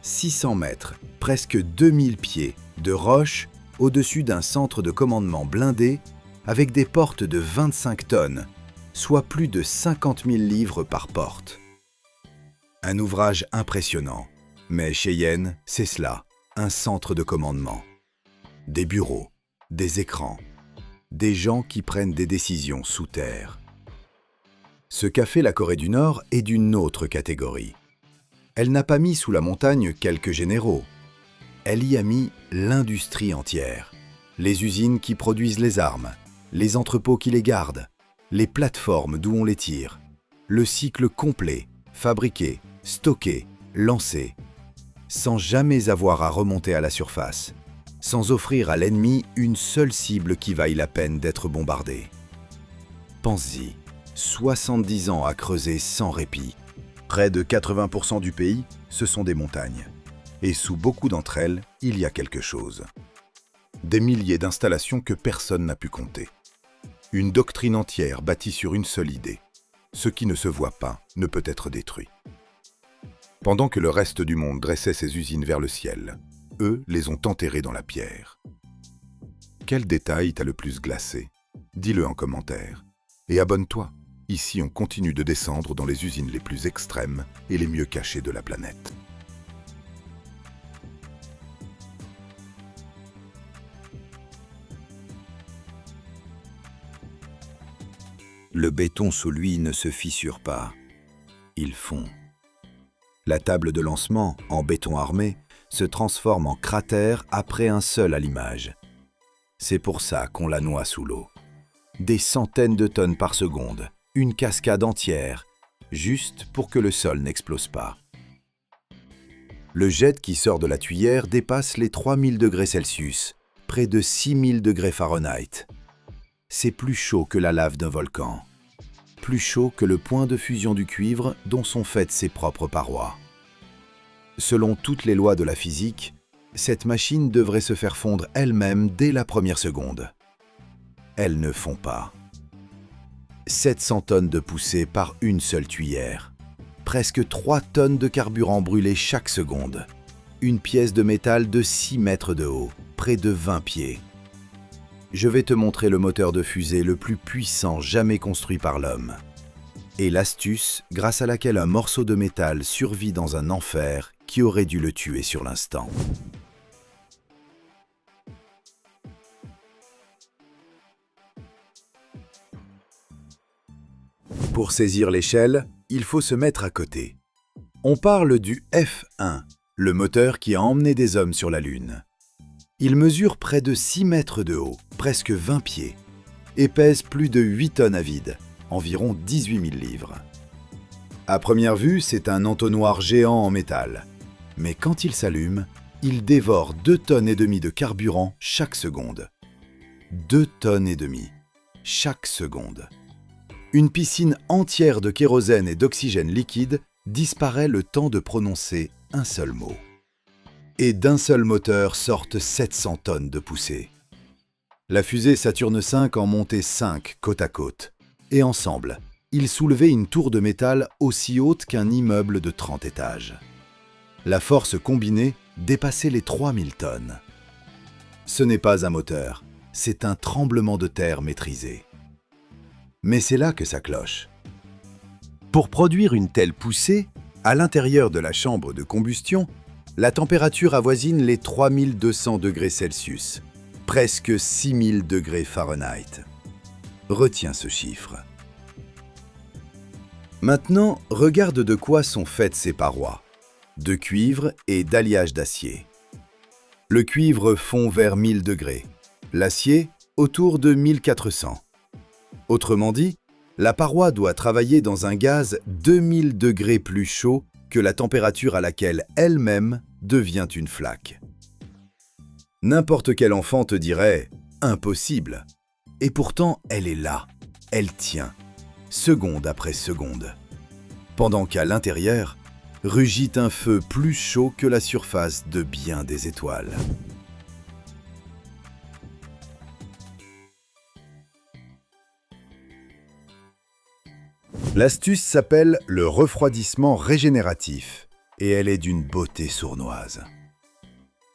600 mètres, presque 2000 pieds de roche au-dessus d'un centre de commandement blindé avec des portes de 25 tonnes, soit plus de 50 000 livres par porte. Un ouvrage impressionnant, mais Cheyenne, c'est cela, un centre de commandement. Des bureaux, des écrans, des gens qui prennent des décisions sous terre. Ce qu'a fait la Corée du Nord est d'une autre catégorie. Elle n'a pas mis sous la montagne quelques généraux. Elle y a mis l'industrie entière. Les usines qui produisent les armes, les entrepôts qui les gardent, les plateformes d'où on les tire, le cycle complet, fabriquer, stocker, lancer. sans jamais avoir à remonter à la surface, sans offrir à l'ennemi une seule cible qui vaille la peine d'être bombardée. Pense-y, 70 ans à creuser sans répit. Près de 80% du pays, ce sont des montagnes. Et sous beaucoup d'entre elles, il y a quelque chose. Des milliers d'installations que personne n'a pu compter. Une doctrine entière bâtie sur une seule idée. Ce qui ne se voit pas ne peut être détruit. Pendant que le reste du monde dressait ses usines vers le ciel, eux les ont enterrées dans la pierre. Quel détail t'a le plus glacé? Dis-le en commentaire. Et abonne-toi. Ici, on continue de descendre dans les usines les plus extrêmes et les mieux cachées de la planète. Le béton sous lui ne se fissure pas. Il fond. La table de lancement, en béton armé, se transforme en cratère après un seul allumage. C'est pour ça qu'on la noie sous l'eau. Des centaines de tonnes par seconde, une cascade entière, juste pour que le sol n'explose pas. Le jet qui sort de la tuyère dépasse les 3000 degrés Celsius, près de 6000 degrés Fahrenheit. C'est plus chaud que la lave d'un volcan. Plus chaud que le point de fusion du cuivre dont sont faites ses propres parois. Selon toutes les lois de la physique, cette machine devrait se faire fondre elle-même dès la première seconde. Elles ne font pas. 700 tonnes de poussée par une seule tuyère. Presque 3 tonnes de carburant brûlé chaque seconde. Une pièce de métal de 6 mètres de haut, près de 20 pieds. Je vais te montrer le moteur de fusée le plus puissant jamais construit par l'homme. Et l'astuce grâce à laquelle un morceau de métal survit dans un enfer qui aurait dû le tuer sur l'instant. Pour saisir l'échelle, il faut se mettre à côté. On parle du F1, le moteur qui a emmené des hommes sur la Lune. Il mesure près de 6 mètres de haut, presque 20 pieds, et pèse plus de 8 tonnes à vide, environ 18 000 livres. À première vue, c'est un entonnoir géant en métal. Mais quand il s'allume, il dévore 2,5 tonnes de carburant chaque seconde. 2,5 tonnes chaque seconde. Une piscine entière de kérosène et d'oxygène liquide disparaît le temps de prononcer un seul mot. Et d'un seul moteur sortent 700 tonnes de poussée. La fusée Saturne V en montait 5 côte à côte. Et ensemble, ils soulevaient une tour de métal aussi haute qu'un immeuble de 30 étages. La force combinée dépassait les 3000 tonnes. Ce n'est pas un moteur, c'est un tremblement de terre maîtrisé. Mais c'est là que ça cloche. Pour produire une telle poussée, à l'intérieur de la chambre de combustion, la température avoisine les 3200 degrés Celsius, presque 6000 degrés Fahrenheit. Retiens ce chiffre. Maintenant, regarde de quoi sont faites ces parois. De cuivre et d'alliage d'acier. Le cuivre fond vers 1000 degrés, l'acier autour de 1400. Autrement dit, la paroi doit travailler dans un gaz 2000 degrés plus chaud que la température à laquelle elle-même devient une flaque. N'importe quel enfant te dirait « impossible ». Et pourtant, elle est là, elle tient, seconde après seconde. Pendant qu'à l'intérieur, rugit un feu plus chaud que la surface de bien des étoiles. L'astuce s'appelle le refroidissement régénératif et elle est d'une beauté sournoise.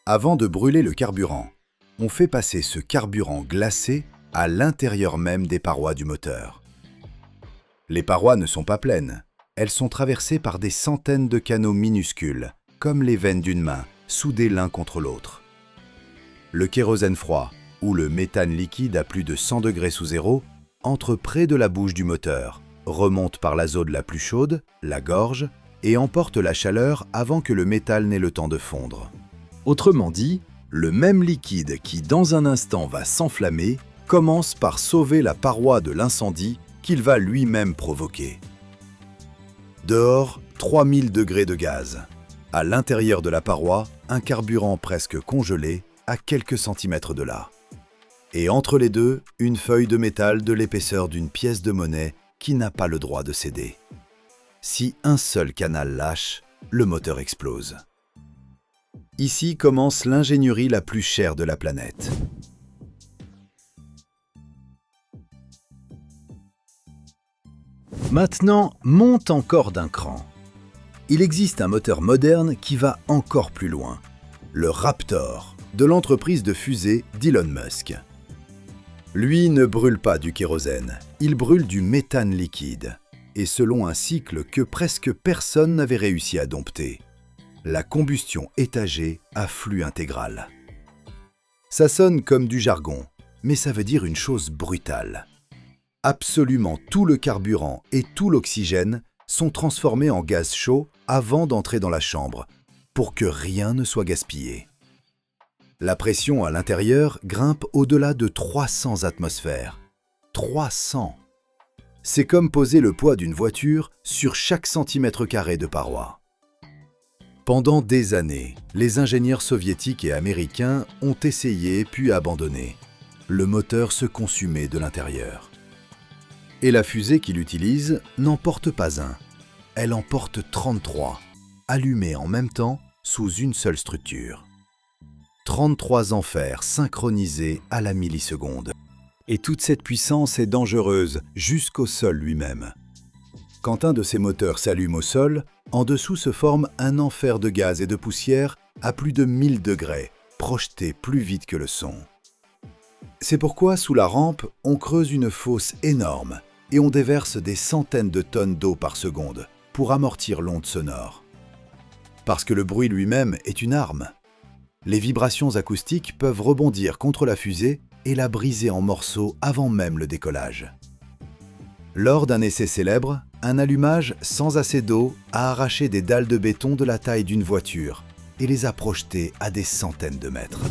Avant de brûler le carburant, on fait passer ce carburant glacé à l'intérieur même des parois du moteur. Les parois ne sont pas pleines, elles sont traversées par des centaines de canaux minuscules, comme les veines d'une main, soudés l'un contre l'autre. Le kérosène froid, ou le méthane liquide à plus de 100 degrés sous zéro, entre près de la bouche du moteur, remonte par la zone la plus chaude, la gorge, et emporte la chaleur avant que le métal n'ait le temps de fondre. Autrement dit, le même liquide qui, dans un instant, va s'enflammer, commence par sauver la paroi de l'incendie qu'il va lui-même provoquer. Dehors, 3000 degrés de gaz. À l'intérieur de la paroi, un carburant presque congelé à quelques centimètres de là. Et entre les deux, une feuille de métal de l'épaisseur d'une pièce de monnaie qui n'a pas le droit de céder. Si un seul canal lâche, le moteur explose. Ici commence l'ingénierie la plus chère de la planète. Maintenant, monte encore d'un cran. Il existe un moteur moderne qui va encore plus loin. Le Raptor, de l'entreprise de fusée d'Elon Musk. Lui ne brûle pas du kérosène, il brûle du méthane liquide. Et selon un cycle que presque personne n'avait réussi à dompter. La combustion étagée à flux intégral. Ça sonne comme du jargon, mais ça veut dire une chose brutale. Absolument tout le carburant et tout l'oxygène sont transformés en gaz chaud avant d'entrer dans la chambre, pour que rien ne soit gaspillé. La pression à l'intérieur grimpe au-delà de 300 atmosphères. 300! C'est comme poser le poids d'une voiture sur chaque centimètre carré de paroi. Pendant des années, les ingénieurs soviétiques et américains ont essayé puis abandonné. Le moteur se consumait de l'intérieur. Et la fusée qu'il utilise n'en porte pas un. Elle en porte 33, allumées en même temps sous une seule structure. 33 amphères synchronisés à la milliseconde. Et toute cette puissance est dangereuse jusqu'au sol lui-même. Quand un de ces moteurs s'allume au sol, en dessous se forme un enfer de gaz et de poussière à plus de 1000 degrés, projeté plus vite que le son. C'est pourquoi, sous la rampe, on creuse une fosse énorme et on déverse des centaines de tonnes d'eau par seconde pour amortir l'onde sonore. Parce que le bruit lui-même est une arme. Les vibrations acoustiques peuvent rebondir contre la fusée et la briser en morceaux avant même le décollage. Lors d'un essai célèbre, un allumage sans assez d'eau a arraché des dalles de béton de la taille d'une voiture et les a projetées à des centaines de mètres.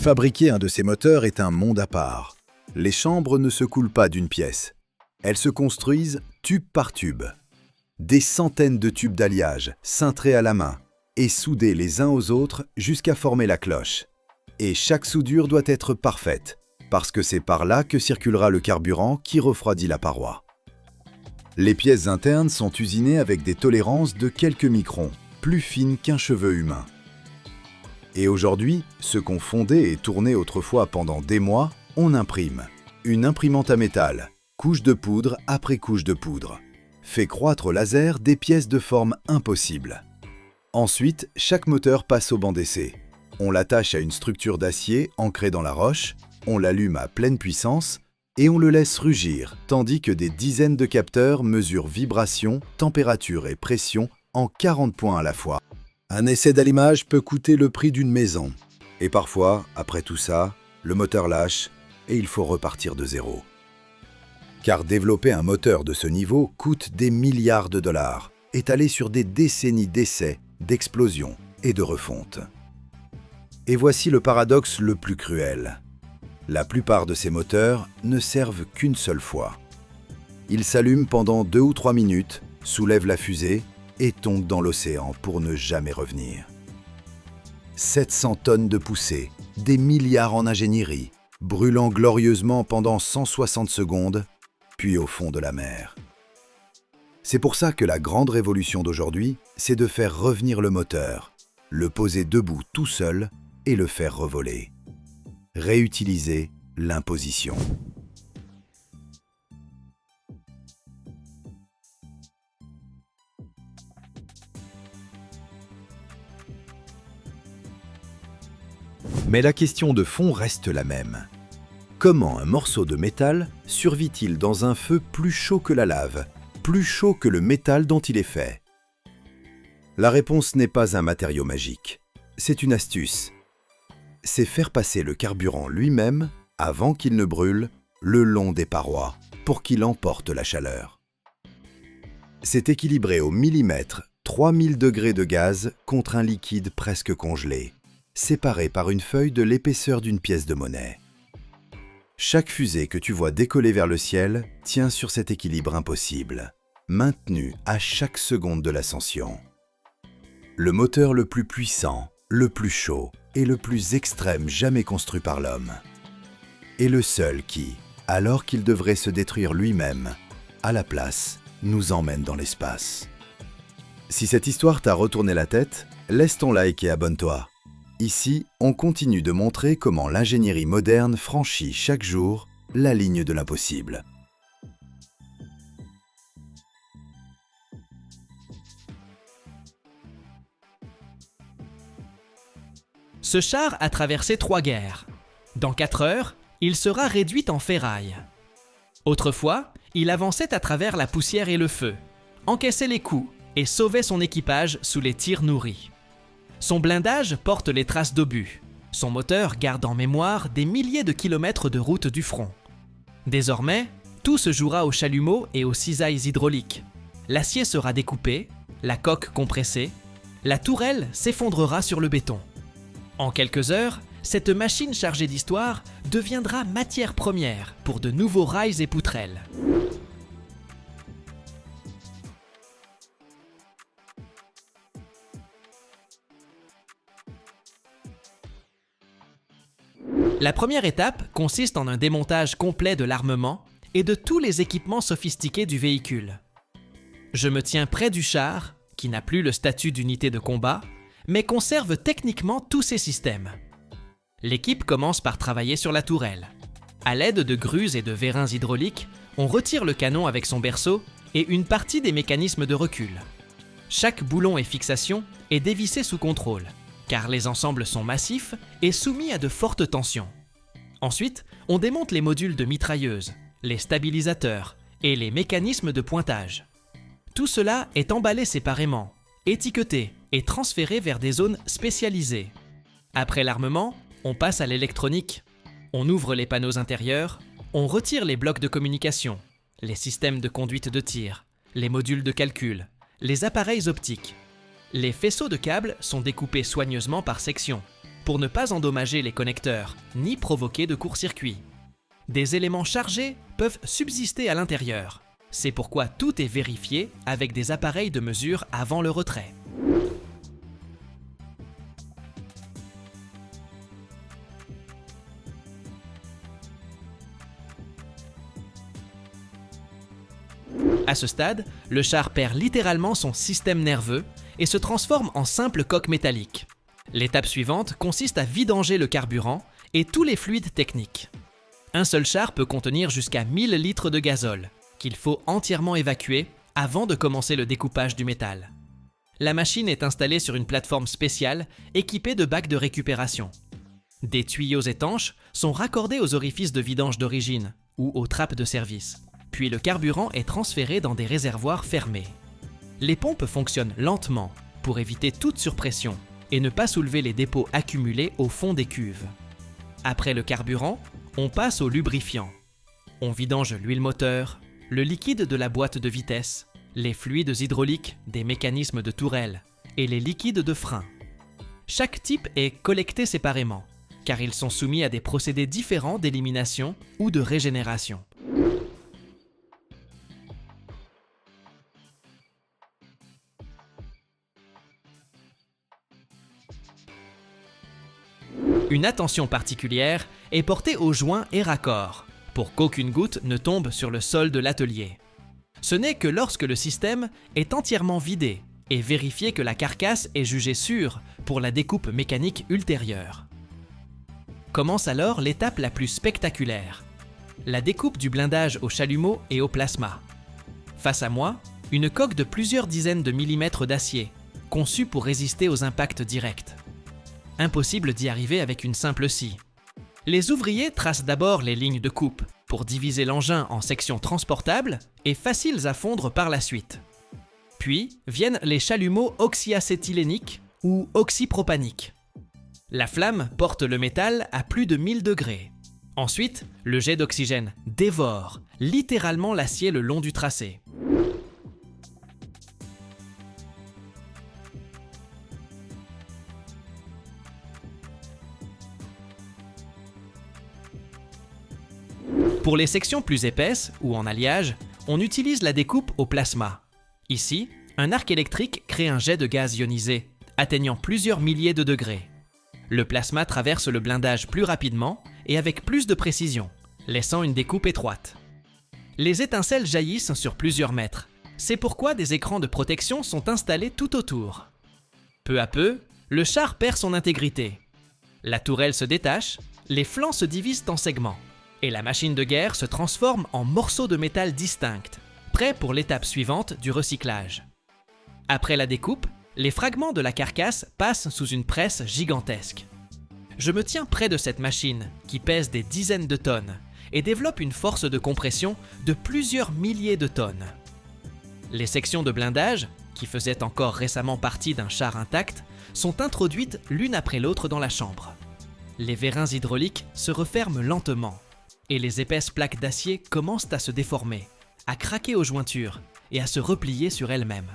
Fabriquer un de ces moteurs est un monde à part. Les chambres ne se coulent pas d'une pièce. Elles se construisent tube par tube. Des centaines de tubes d'alliage, cintrés à la main, et soudés les uns aux autres jusqu'à former la cloche. Et chaque soudure doit être parfaite, parce que c'est par là que circulera le carburant qui refroidit la paroi. Les pièces internes sont usinées avec des tolérances de quelques microns, plus fines qu'un cheveu humain. Et aujourd'hui, ce qu'on fondait et tournait autrefois pendant des mois, on imprime. Une imprimante à métal, couche de poudre après couche de poudre, fait croître au laser des pièces de forme impossible. Ensuite, chaque moteur passe au banc d'essai. On l'attache à une structure d'acier ancrée dans la roche, on l'allume à pleine puissance et on le laisse rugir, tandis que des dizaines de capteurs mesurent vibration, température et pression en 40 points à la fois. Un essai d'allumage peut coûter le prix d'une maison. Et parfois, après tout ça, le moteur lâche et il faut repartir de zéro. Car développer un moteur de ce niveau coûte des milliards de dollars, étalés sur des décennies d'essais, d'explosions et de refonte. Et voici le paradoxe le plus cruel. La plupart de ces moteurs ne servent qu'une seule fois. Ils s'allument pendant 2 ou 3 minutes, soulèvent la fusée et tombent dans l'océan pour ne jamais revenir. 700 tonnes de poussée, des milliards en ingénierie, brûlant glorieusement pendant 160 secondes, puis au fond de la mer. C'est pour ça que la grande révolution d'aujourd'hui, c'est de faire revenir le moteur, le poser debout tout seul et le faire revoler. Réutiliser l'imposition. Mais la question de fond reste la même. Comment un morceau de métal survit-il dans un feu plus chaud que la lave, plus chaud que le métal dont il est fait? La réponse n'est pas un matériau magique, c'est une astuce. C'est faire passer le carburant lui-même, avant qu'il ne brûle, le long des parois, pour qu'il emporte la chaleur. C'est équilibrer au millimètre 3000 degrés de gaz contre un liquide presque congelé, séparé par une feuille de l'épaisseur d'une pièce de monnaie. Chaque fusée que tu vois décoller vers le ciel tient sur cet équilibre impossible, maintenu à chaque seconde de l'ascension. Le moteur le plus puissant, le plus chaud et le plus extrême jamais construit par l'homme. Et le seul qui, alors qu'il devrait se détruire lui-même, à la place, nous emmène dans l'espace. Si cette histoire t'a retourné la tête, laisse ton like et abonne-toi. Ici, on continue de montrer comment l'ingénierie moderne franchit chaque jour la ligne de l'impossible. Ce char a traversé 3 guerres. Dans 4 heures, il sera réduit en ferraille. Autrefois, il avançait à travers la poussière et le feu, encaissait les coups et sauvait son équipage sous les tirs nourris. Son blindage porte les traces d'obus. Son moteur garde en mémoire des milliers de kilomètres de route du front. Désormais, tout se jouera au chalumeau et aux cisailles hydrauliques. L'acier sera découpé, la coque compressée, la tourelle s'effondrera sur le béton. En quelques heures, cette machine chargée d'histoire deviendra matière première pour de nouveaux rails et poutrelles. La première étape consiste en un démontage complet de l'armement et de tous les équipements sophistiqués du véhicule. Je me tiens près du char, qui n'a plus le statut d'unité de combat, mais conserve techniquement tous ses systèmes. L'équipe commence par travailler sur la tourelle. À l'aide de grues et de vérins hydrauliques, on retire le canon avec son berceau et une partie des mécanismes de recul. Chaque boulon et fixation est dévissé sous contrôle, car les ensembles sont massifs et soumis à de fortes tensions. Ensuite, on démonte les modules de mitrailleuse, les stabilisateurs et les mécanismes de pointage. Tout cela est emballé séparément, étiqueté et transféré vers des zones spécialisées. Après l'armement, on passe à l'électronique. On ouvre les panneaux intérieurs, on retire les blocs de communication, les systèmes de conduite de tir, les modules de calcul, les appareils optiques. Les faisceaux de câbles sont découpés soigneusement par section, pour ne pas endommager les connecteurs, ni provoquer de court-circuit. Des éléments chargés peuvent subsister à l'intérieur. C'est pourquoi tout est vérifié avec des appareils de mesure avant le retrait. À ce stade, le char perd littéralement son système nerveux et se transforme en simple coque métallique. L'étape suivante consiste à vidanger le carburant et tous les fluides techniques. Un seul char peut contenir jusqu'à 1000 litres de gazole, qu'il faut entièrement évacuer avant de commencer le découpage du métal. La machine est installée sur une plateforme spéciale équipée de bacs de récupération. Des tuyaux étanches sont raccordés aux orifices de vidange d'origine ou aux trappes de service. Puis le carburant est transféré dans des réservoirs fermés. Les pompes fonctionnent lentement pour éviter toute surpression et ne pas soulever les dépôts accumulés au fond des cuves. Après le carburant, on passe au lubrifiant. On vidange l'huile moteur, le liquide de la boîte de vitesse, les fluides hydrauliques des mécanismes de tourelle et les liquides de frein. Chaque type est collecté séparément, car ils sont soumis à des procédés différents d'élimination ou de régénération. Une attention particulière est portée aux joints et raccords, pour qu'aucune goutte ne tombe sur le sol de l'atelier. Ce n'est que lorsque le système est entièrement vidé et vérifié que la carcasse est jugée sûre pour la découpe mécanique ultérieure. Commence alors l'étape la plus spectaculaire, la découpe du blindage au chalumeau et au plasma. Face à moi, une coque de plusieurs dizaines de millimètres d'acier, conçue pour résister aux impacts directs. Impossible d'y arriver avec une simple scie. Les ouvriers tracent d'abord les lignes de coupe pour diviser l'engin en sections transportables et faciles à fondre par la suite. Puis viennent les chalumeaux oxyacétyléniques ou oxypropaniques. La flamme porte le métal à plus de 1000 degrés. Ensuite, le jet d'oxygène dévore littéralement l'acier le long du tracé. Pour les sections plus épaisses ou en alliage, on utilise la découpe au plasma. Ici, un arc électrique crée un jet de gaz ionisé, atteignant plusieurs milliers de degrés. Le plasma traverse le blindage plus rapidement et avec plus de précision, laissant une découpe étroite. Les étincelles jaillissent sur plusieurs mètres. C'est pourquoi des écrans de protection sont installés tout autour. Peu à peu, le char perd son intégrité. La tourelle se détache, les flancs se divisent en segments, et la machine de guerre se transforme en morceaux de métal distincts, prêts pour l'étape suivante du recyclage. Après la découpe, les fragments de la carcasse passent sous une presse gigantesque. Je me tiens près de cette machine, qui pèse des dizaines de tonnes, et développe une force de compression de plusieurs milliers de tonnes. Les sections de blindage, qui faisaient encore récemment partie d'un char intact, sont introduites l'une après l'autre dans la chambre. Les vérins hydrauliques se referment lentement, et les épaisses plaques d'acier commencent à se déformer, à craquer aux jointures et à se replier sur elles-mêmes.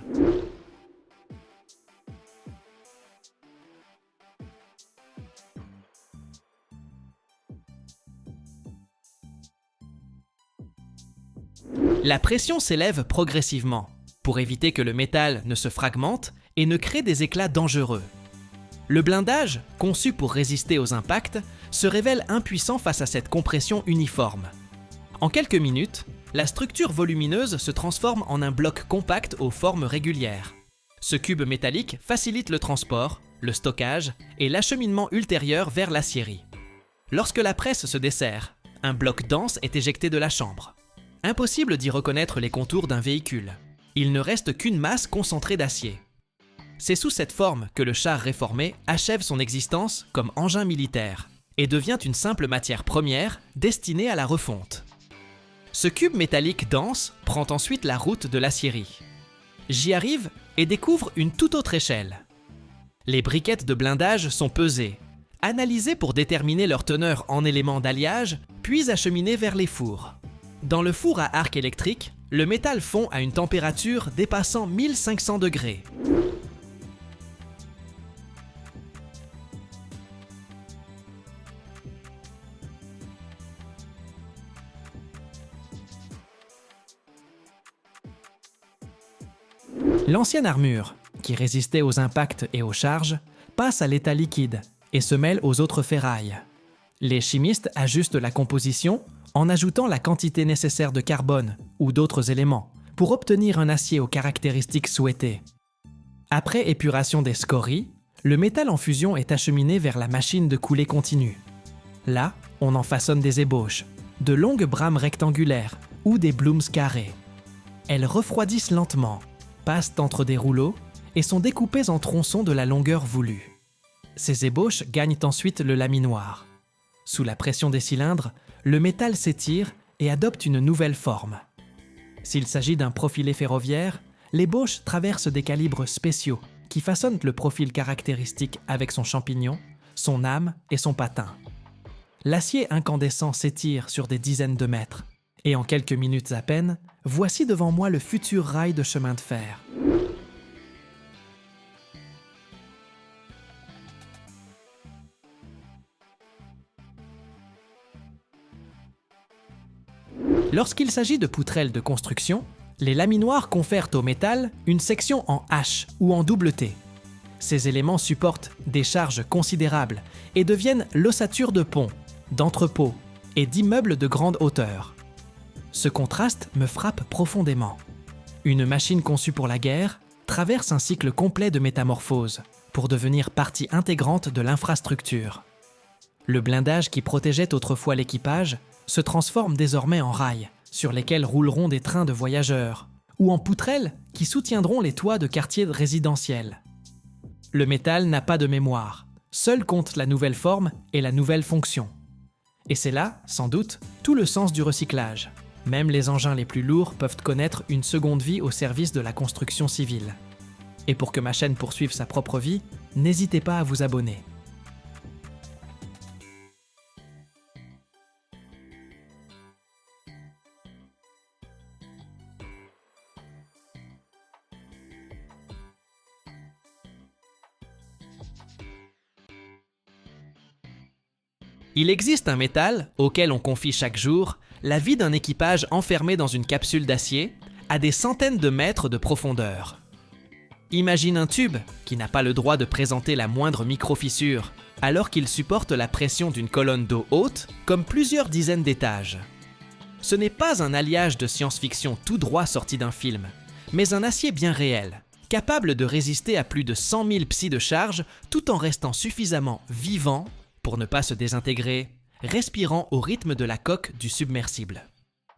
La pression s'élève progressivement pour éviter que le métal ne se fragmente et ne crée des éclats dangereux. Le blindage, conçu pour résister aux impacts, se révèle impuissant face à cette compression uniforme. En quelques minutes, la structure volumineuse se transforme en un bloc compact aux formes régulières. Ce cube métallique facilite le transport, le stockage et l'acheminement ultérieur vers l'aciérie. Lorsque la presse se dessert, un bloc dense est éjecté de la chambre. Impossible d'y reconnaître les contours d'un véhicule. Il ne reste qu'une masse concentrée d'acier. C'est sous cette forme que le char réformé achève son existence comme engin militaire et devient une simple matière première destinée à la refonte. Ce cube métallique dense prend ensuite la route de l'aciérie. J'y arrive et découvre une toute autre échelle. Les briquettes de blindage sont pesées, analysées pour déterminer leur teneur en éléments d'alliage, puis acheminées vers les fours. Dans le four à arc électrique, le métal fond à une température dépassant 1500 degrés. L'ancienne armure, qui résistait aux impacts et aux charges, passe à l'état liquide et se mêle aux autres ferrailles. Les chimistes ajustent la composition en ajoutant la quantité nécessaire de carbone ou d'autres éléments pour obtenir un acier aux caractéristiques souhaitées. Après épuration des scories, le métal en fusion est acheminé vers la machine de coulée continue. Là, on en façonne des ébauches, de longues brames rectangulaires ou des blooms carrés. Elles refroidissent lentement, passent entre des rouleaux et sont découpées en tronçons de la longueur voulue. Ces ébauches gagnent ensuite le laminoir. Sous la pression des cylindres, le métal s'étire et adopte une nouvelle forme. S'il s'agit d'un profilé ferroviaire, l'ébauche traverse des calibres spéciaux qui façonnent le profil caractéristique avec son champignon, son âme et son patin. L'acier incandescent s'étire sur des dizaines de mètres, et en quelques minutes à peine, voici devant moi le futur rail de chemin de fer. Lorsqu'il s'agit de poutrelles de construction, les laminoirs confèrent au métal une section en H ou en double T. Ces éléments supportent des charges considérables et deviennent l'ossature de ponts, d'entrepôts et d'immeubles de grande hauteur. Ce contraste me frappe profondément. Une machine conçue pour la guerre traverse un cycle complet de métamorphose pour devenir partie intégrante de l'infrastructure. Le blindage qui protégeait autrefois l'équipage se transforme désormais en rails sur lesquels rouleront des trains de voyageurs ou en poutrelles qui soutiendront les toits de quartiers résidentiels. Le métal n'a pas de mémoire, seul compte la nouvelle forme et la nouvelle fonction. Et c'est là, sans doute, tout le sens du recyclage. Même les engins les plus lourds peuvent connaître une seconde vie au service de la construction civile. Et pour que ma chaîne poursuive sa propre vie, n'hésitez pas à vous abonner. Il existe un métal auquel on confie chaque jour la vie d'un équipage enfermé dans une capsule d'acier à des centaines de mètres de profondeur. Imagine un tube qui n'a pas le droit de présenter la moindre micro-fissure, alors qu'il supporte la pression d'une colonne d'eau haute, comme plusieurs dizaines d'étages. Ce n'est pas un alliage de science-fiction tout droit sorti d'un film, mais un acier bien réel, capable de résister à plus de 100 000 psi de charge tout en restant suffisamment vivant pour ne pas se désintégrer, respirant au rythme de la coque du submersible.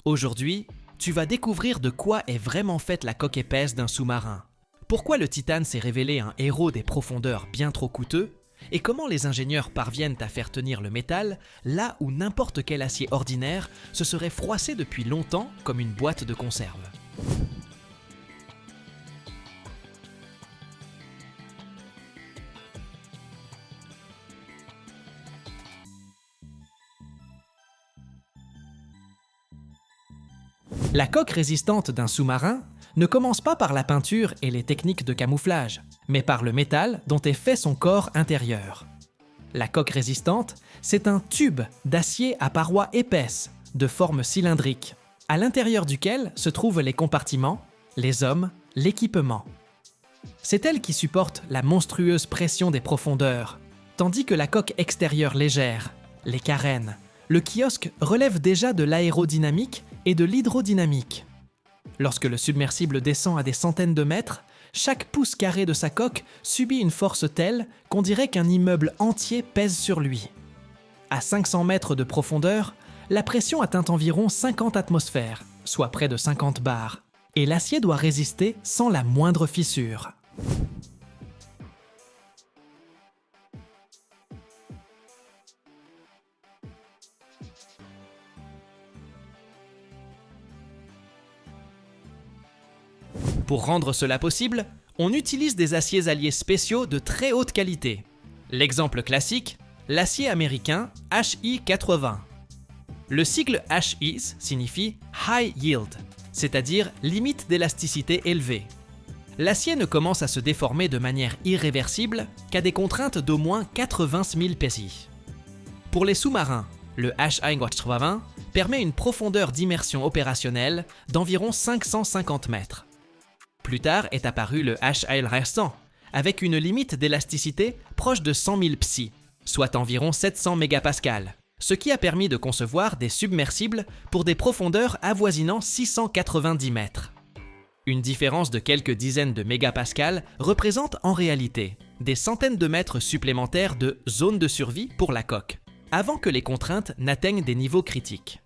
Aujourd'hui, tu vas découvrir de quoi est vraiment faite la coque épaisse d'un sous-marin, pourquoi le titane s'est révélé un héros des profondeurs bien trop coûteux, et comment les ingénieurs parviennent à faire tenir le métal là où n'importe quel acier ordinaire se serait froissé depuis longtemps comme une boîte de conserve. La coque résistante d'un sous-marin ne commence pas par la peinture et les techniques de camouflage, mais par le métal dont est fait son corps intérieur. La coque résistante, c'est un tube d'acier à parois épaisses, de forme cylindrique, à l'intérieur duquel se trouvent les compartiments, les hommes, l'équipement. C'est elle qui supporte la monstrueuse pression des profondeurs, tandis que la coque extérieure légère, les carènes, le kiosque relève déjà de l'aérodynamique et de l'hydrodynamique. Lorsque le submersible descend à des centaines de mètres, chaque pouce carré de sa coque subit une force telle qu'on dirait qu'un immeuble entier pèse sur lui. À 500 mètres de profondeur, la pression atteint environ 50 atmosphères, soit près de 50 bars, et l'acier doit résister sans la moindre fissure. Pour rendre cela possible, on utilise des aciers alliés spéciaux de très haute qualité. L'exemple classique, l'acier américain HI80. Le sigle HI signifie High Yield, c'est-à-dire limite d'élasticité élevée. L'acier ne commence à se déformer de manière irréversible qu'à des contraintes d'au moins 80 000 psi. Pour les sous-marins, le HI80 permet une profondeur d'immersion opérationnelle d'environ 550 mètres. Plus tard est apparu le HI100, avec une limite d'élasticité proche de 100 000 psi, soit environ 700 mégapascales, ce qui a permis de concevoir des submersibles pour des profondeurs avoisinant 690 mètres. Une différence de quelques dizaines de mégapascales représente en réalité des centaines de mètres supplémentaires de zone de survie pour la coque, avant que les contraintes n'atteignent des niveaux critiques.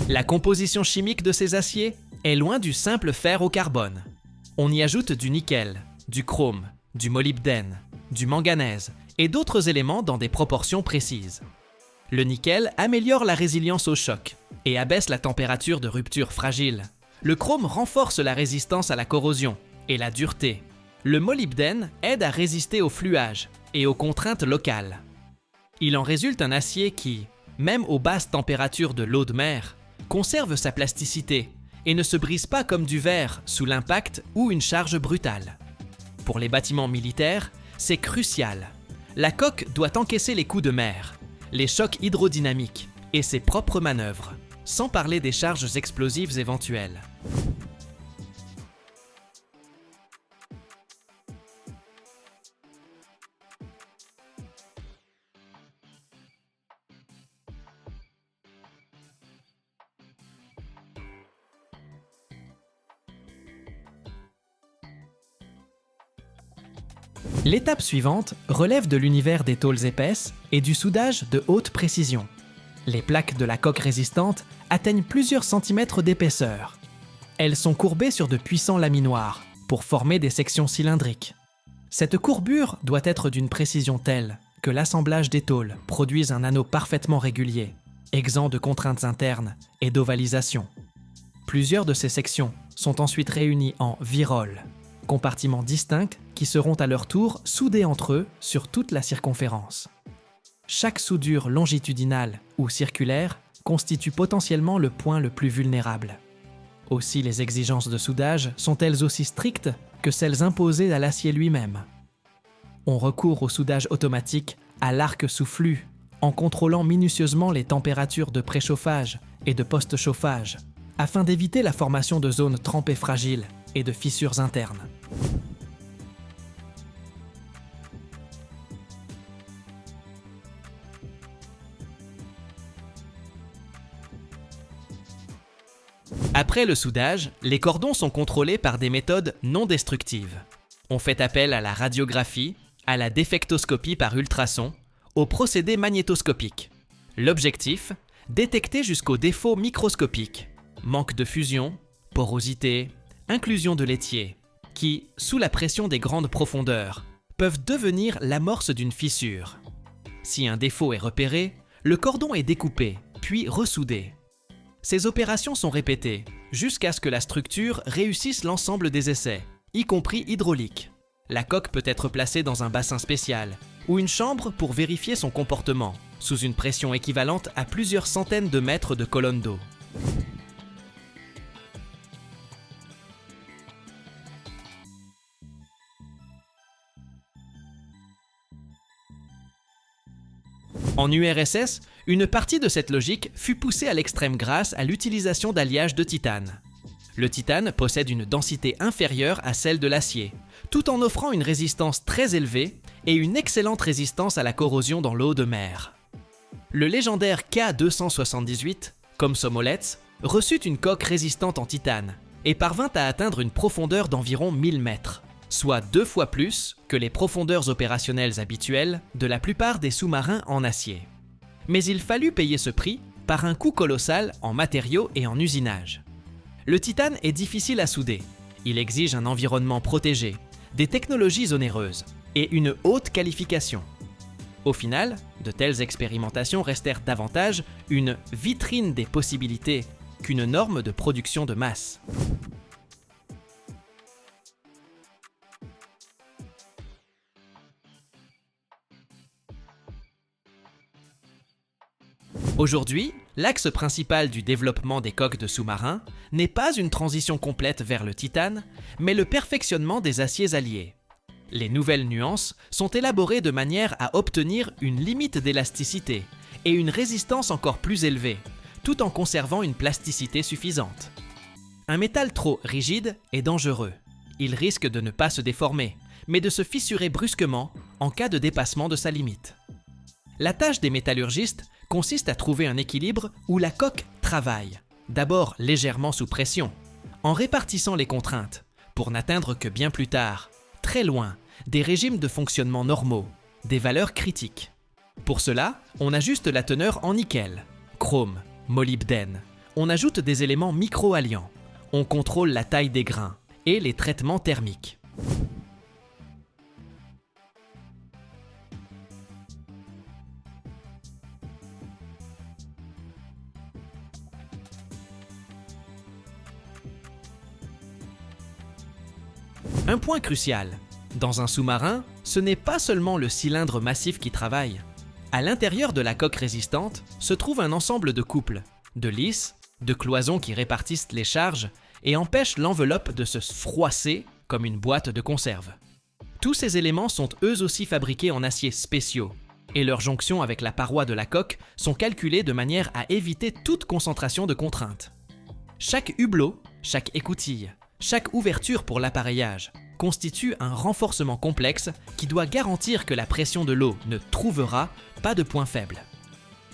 La composition chimique de ces aciers est loin du simple fer au carbone. On y ajoute du nickel, du chrome, du molybdène, du manganèse et d'autres éléments dans des proportions précises. Le nickel améliore la résilience au choc et abaisse la température de rupture fragile. Le chrome renforce la résistance à la corrosion et la dureté. Le molybdène aide à résister au fluage et aux contraintes locales. Il en résulte un acier qui, même aux basses températures de l'eau de mer, conserve sa plasticité et ne se brise pas comme du verre sous l'impact ou une charge brutale. Pour les bâtiments militaires, c'est crucial. La coque doit encaisser les coups de mer, les chocs hydrodynamiques et ses propres manœuvres, sans parler des charges explosives éventuelles. L'étape suivante relève de l'univers des tôles épaisses et du soudage de haute précision. Les plaques de la coque résistante atteignent plusieurs centimètres d'épaisseur. Elles sont courbées sur de puissants laminoirs pour former des sections cylindriques. Cette courbure doit être d'une précision telle que l'assemblage des tôles produise un anneau parfaitement régulier, exempt de contraintes internes et d'ovalisation. Plusieurs de ces sections sont ensuite réunies en virole, compartiments distincts qui seront à leur tour soudés entre eux sur toute la circonférence. Chaque soudure longitudinale ou circulaire constitue potentiellement le point le plus vulnérable. Aussi, les exigences de soudage sont elles aussi strictes que celles imposées à l'acier lui-même. On recourt au soudage automatique à l'arc sous flux, en contrôlant minutieusement les températures de préchauffage et de post-chauffage, afin d'éviter la formation de zones trempées fragiles et de fissures internes. Après le soudage, les cordons sont contrôlés par des méthodes non destructives. On fait appel à la radiographie, à la défectoscopie par ultrasons, au procédé magnétoscopique. L'objectif, détecter jusqu'aux défauts microscopiques, manque de fusion, porosité, inclusion de l'étier, qui, sous la pression des grandes profondeurs, peuvent devenir l'amorce d'une fissure. Si un défaut est repéré, le cordon est découpé, puis ressoudé. Ces opérations sont répétées, jusqu'à ce que la structure réussisse l'ensemble des essais, y compris hydrauliques. La coque peut être placée dans un bassin spécial, ou une chambre pour vérifier son comportement, sous une pression équivalente à plusieurs centaines de mètres de colonne d'eau. En URSS, une partie de cette logique fut poussée à l'extrême grâce à l'utilisation d'alliages de titane. Le titane possède une densité inférieure à celle de l'acier, tout en offrant une résistance très élevée et une excellente résistance à la corrosion dans l'eau de mer. Le légendaire K278, Komsomolets, reçut une coque résistante en titane et parvint à atteindre une profondeur d'environ 1000 mètres, soit 2 fois plus que les profondeurs opérationnelles habituelles de la plupart des sous-marins en acier. Mais il fallut payer ce prix par un coût colossal en matériaux et en usinage. Le titane est difficile à souder, il exige un environnement protégé, des technologies onéreuses et une haute qualification. Au final, de telles expérimentations restèrent davantage une vitrine des possibilités qu'une norme de production de masse. Aujourd'hui, l'axe principal du développement des coques de sous-marins n'est pas une transition complète vers le titane, mais le perfectionnement des aciers alliés. Les nouvelles nuances sont élaborées de manière à obtenir une limite d'élasticité et une résistance encore plus élevée, tout en conservant une plasticité suffisante. Un métal trop rigide est dangereux. Il risque de ne pas se déformer, mais de se fissurer brusquement en cas de dépassement de sa limite. La tâche des métallurgistes consiste à trouver un équilibre où la coque travaille, d'abord légèrement sous pression, en répartissant les contraintes, pour n'atteindre que bien plus tard, très loin, des régimes de fonctionnement normaux, des valeurs critiques. Pour cela, on ajuste la teneur en nickel, chrome, molybdène. On ajoute des éléments micro-alliants. On contrôle la taille des grains et les traitements thermiques. Un point crucial, dans un sous-marin, ce n'est pas seulement le cylindre massif qui travaille. À l'intérieur de la coque résistante se trouve un ensemble de couples, de lisses, de cloisons qui répartissent les charges et empêchent l'enveloppe de se froisser comme une boîte de conserve. Tous ces éléments sont eux aussi fabriqués en aciers spéciaux, et leurs jonctions avec la paroi de la coque sont calculées de manière à éviter toute concentration de contraintes. Chaque hublot, chaque écoutille, chaque ouverture pour l'appareillage constitue un renforcement complexe qui doit garantir que la pression de l'eau ne trouvera pas de point faible.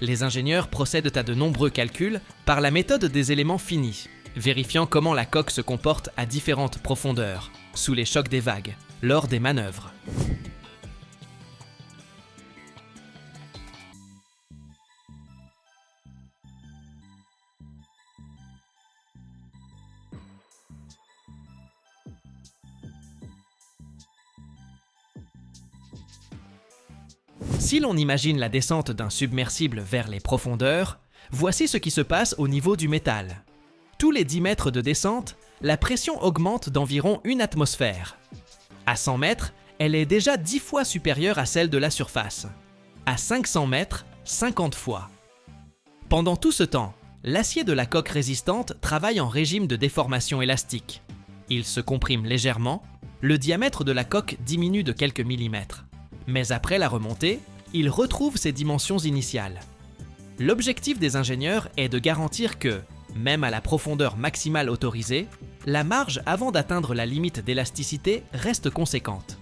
Les ingénieurs procèdent à de nombreux calculs par la méthode des éléments finis, vérifiant comment la coque se comporte à différentes profondeurs, sous les chocs des vagues, lors des manœuvres. Si l'on imagine la descente d'un submersible vers les profondeurs, voici ce qui se passe au niveau du métal. Tous les 10 mètres de descente, la pression augmente d'environ 1 atmosphère. À 100 mètres, elle est déjà 10 fois supérieure à celle de la surface. À 500 mètres, 50 fois. Pendant tout ce temps, l'acier de la coque résistante travaille en régime de déformation élastique. Il se comprime légèrement, le diamètre de la coque diminue de quelques millimètres. Mais après la remontée, il retrouve ses dimensions initiales. L'objectif des ingénieurs est de garantir que, même à la profondeur maximale autorisée, la marge avant d'atteindre la limite d'élasticité reste conséquente.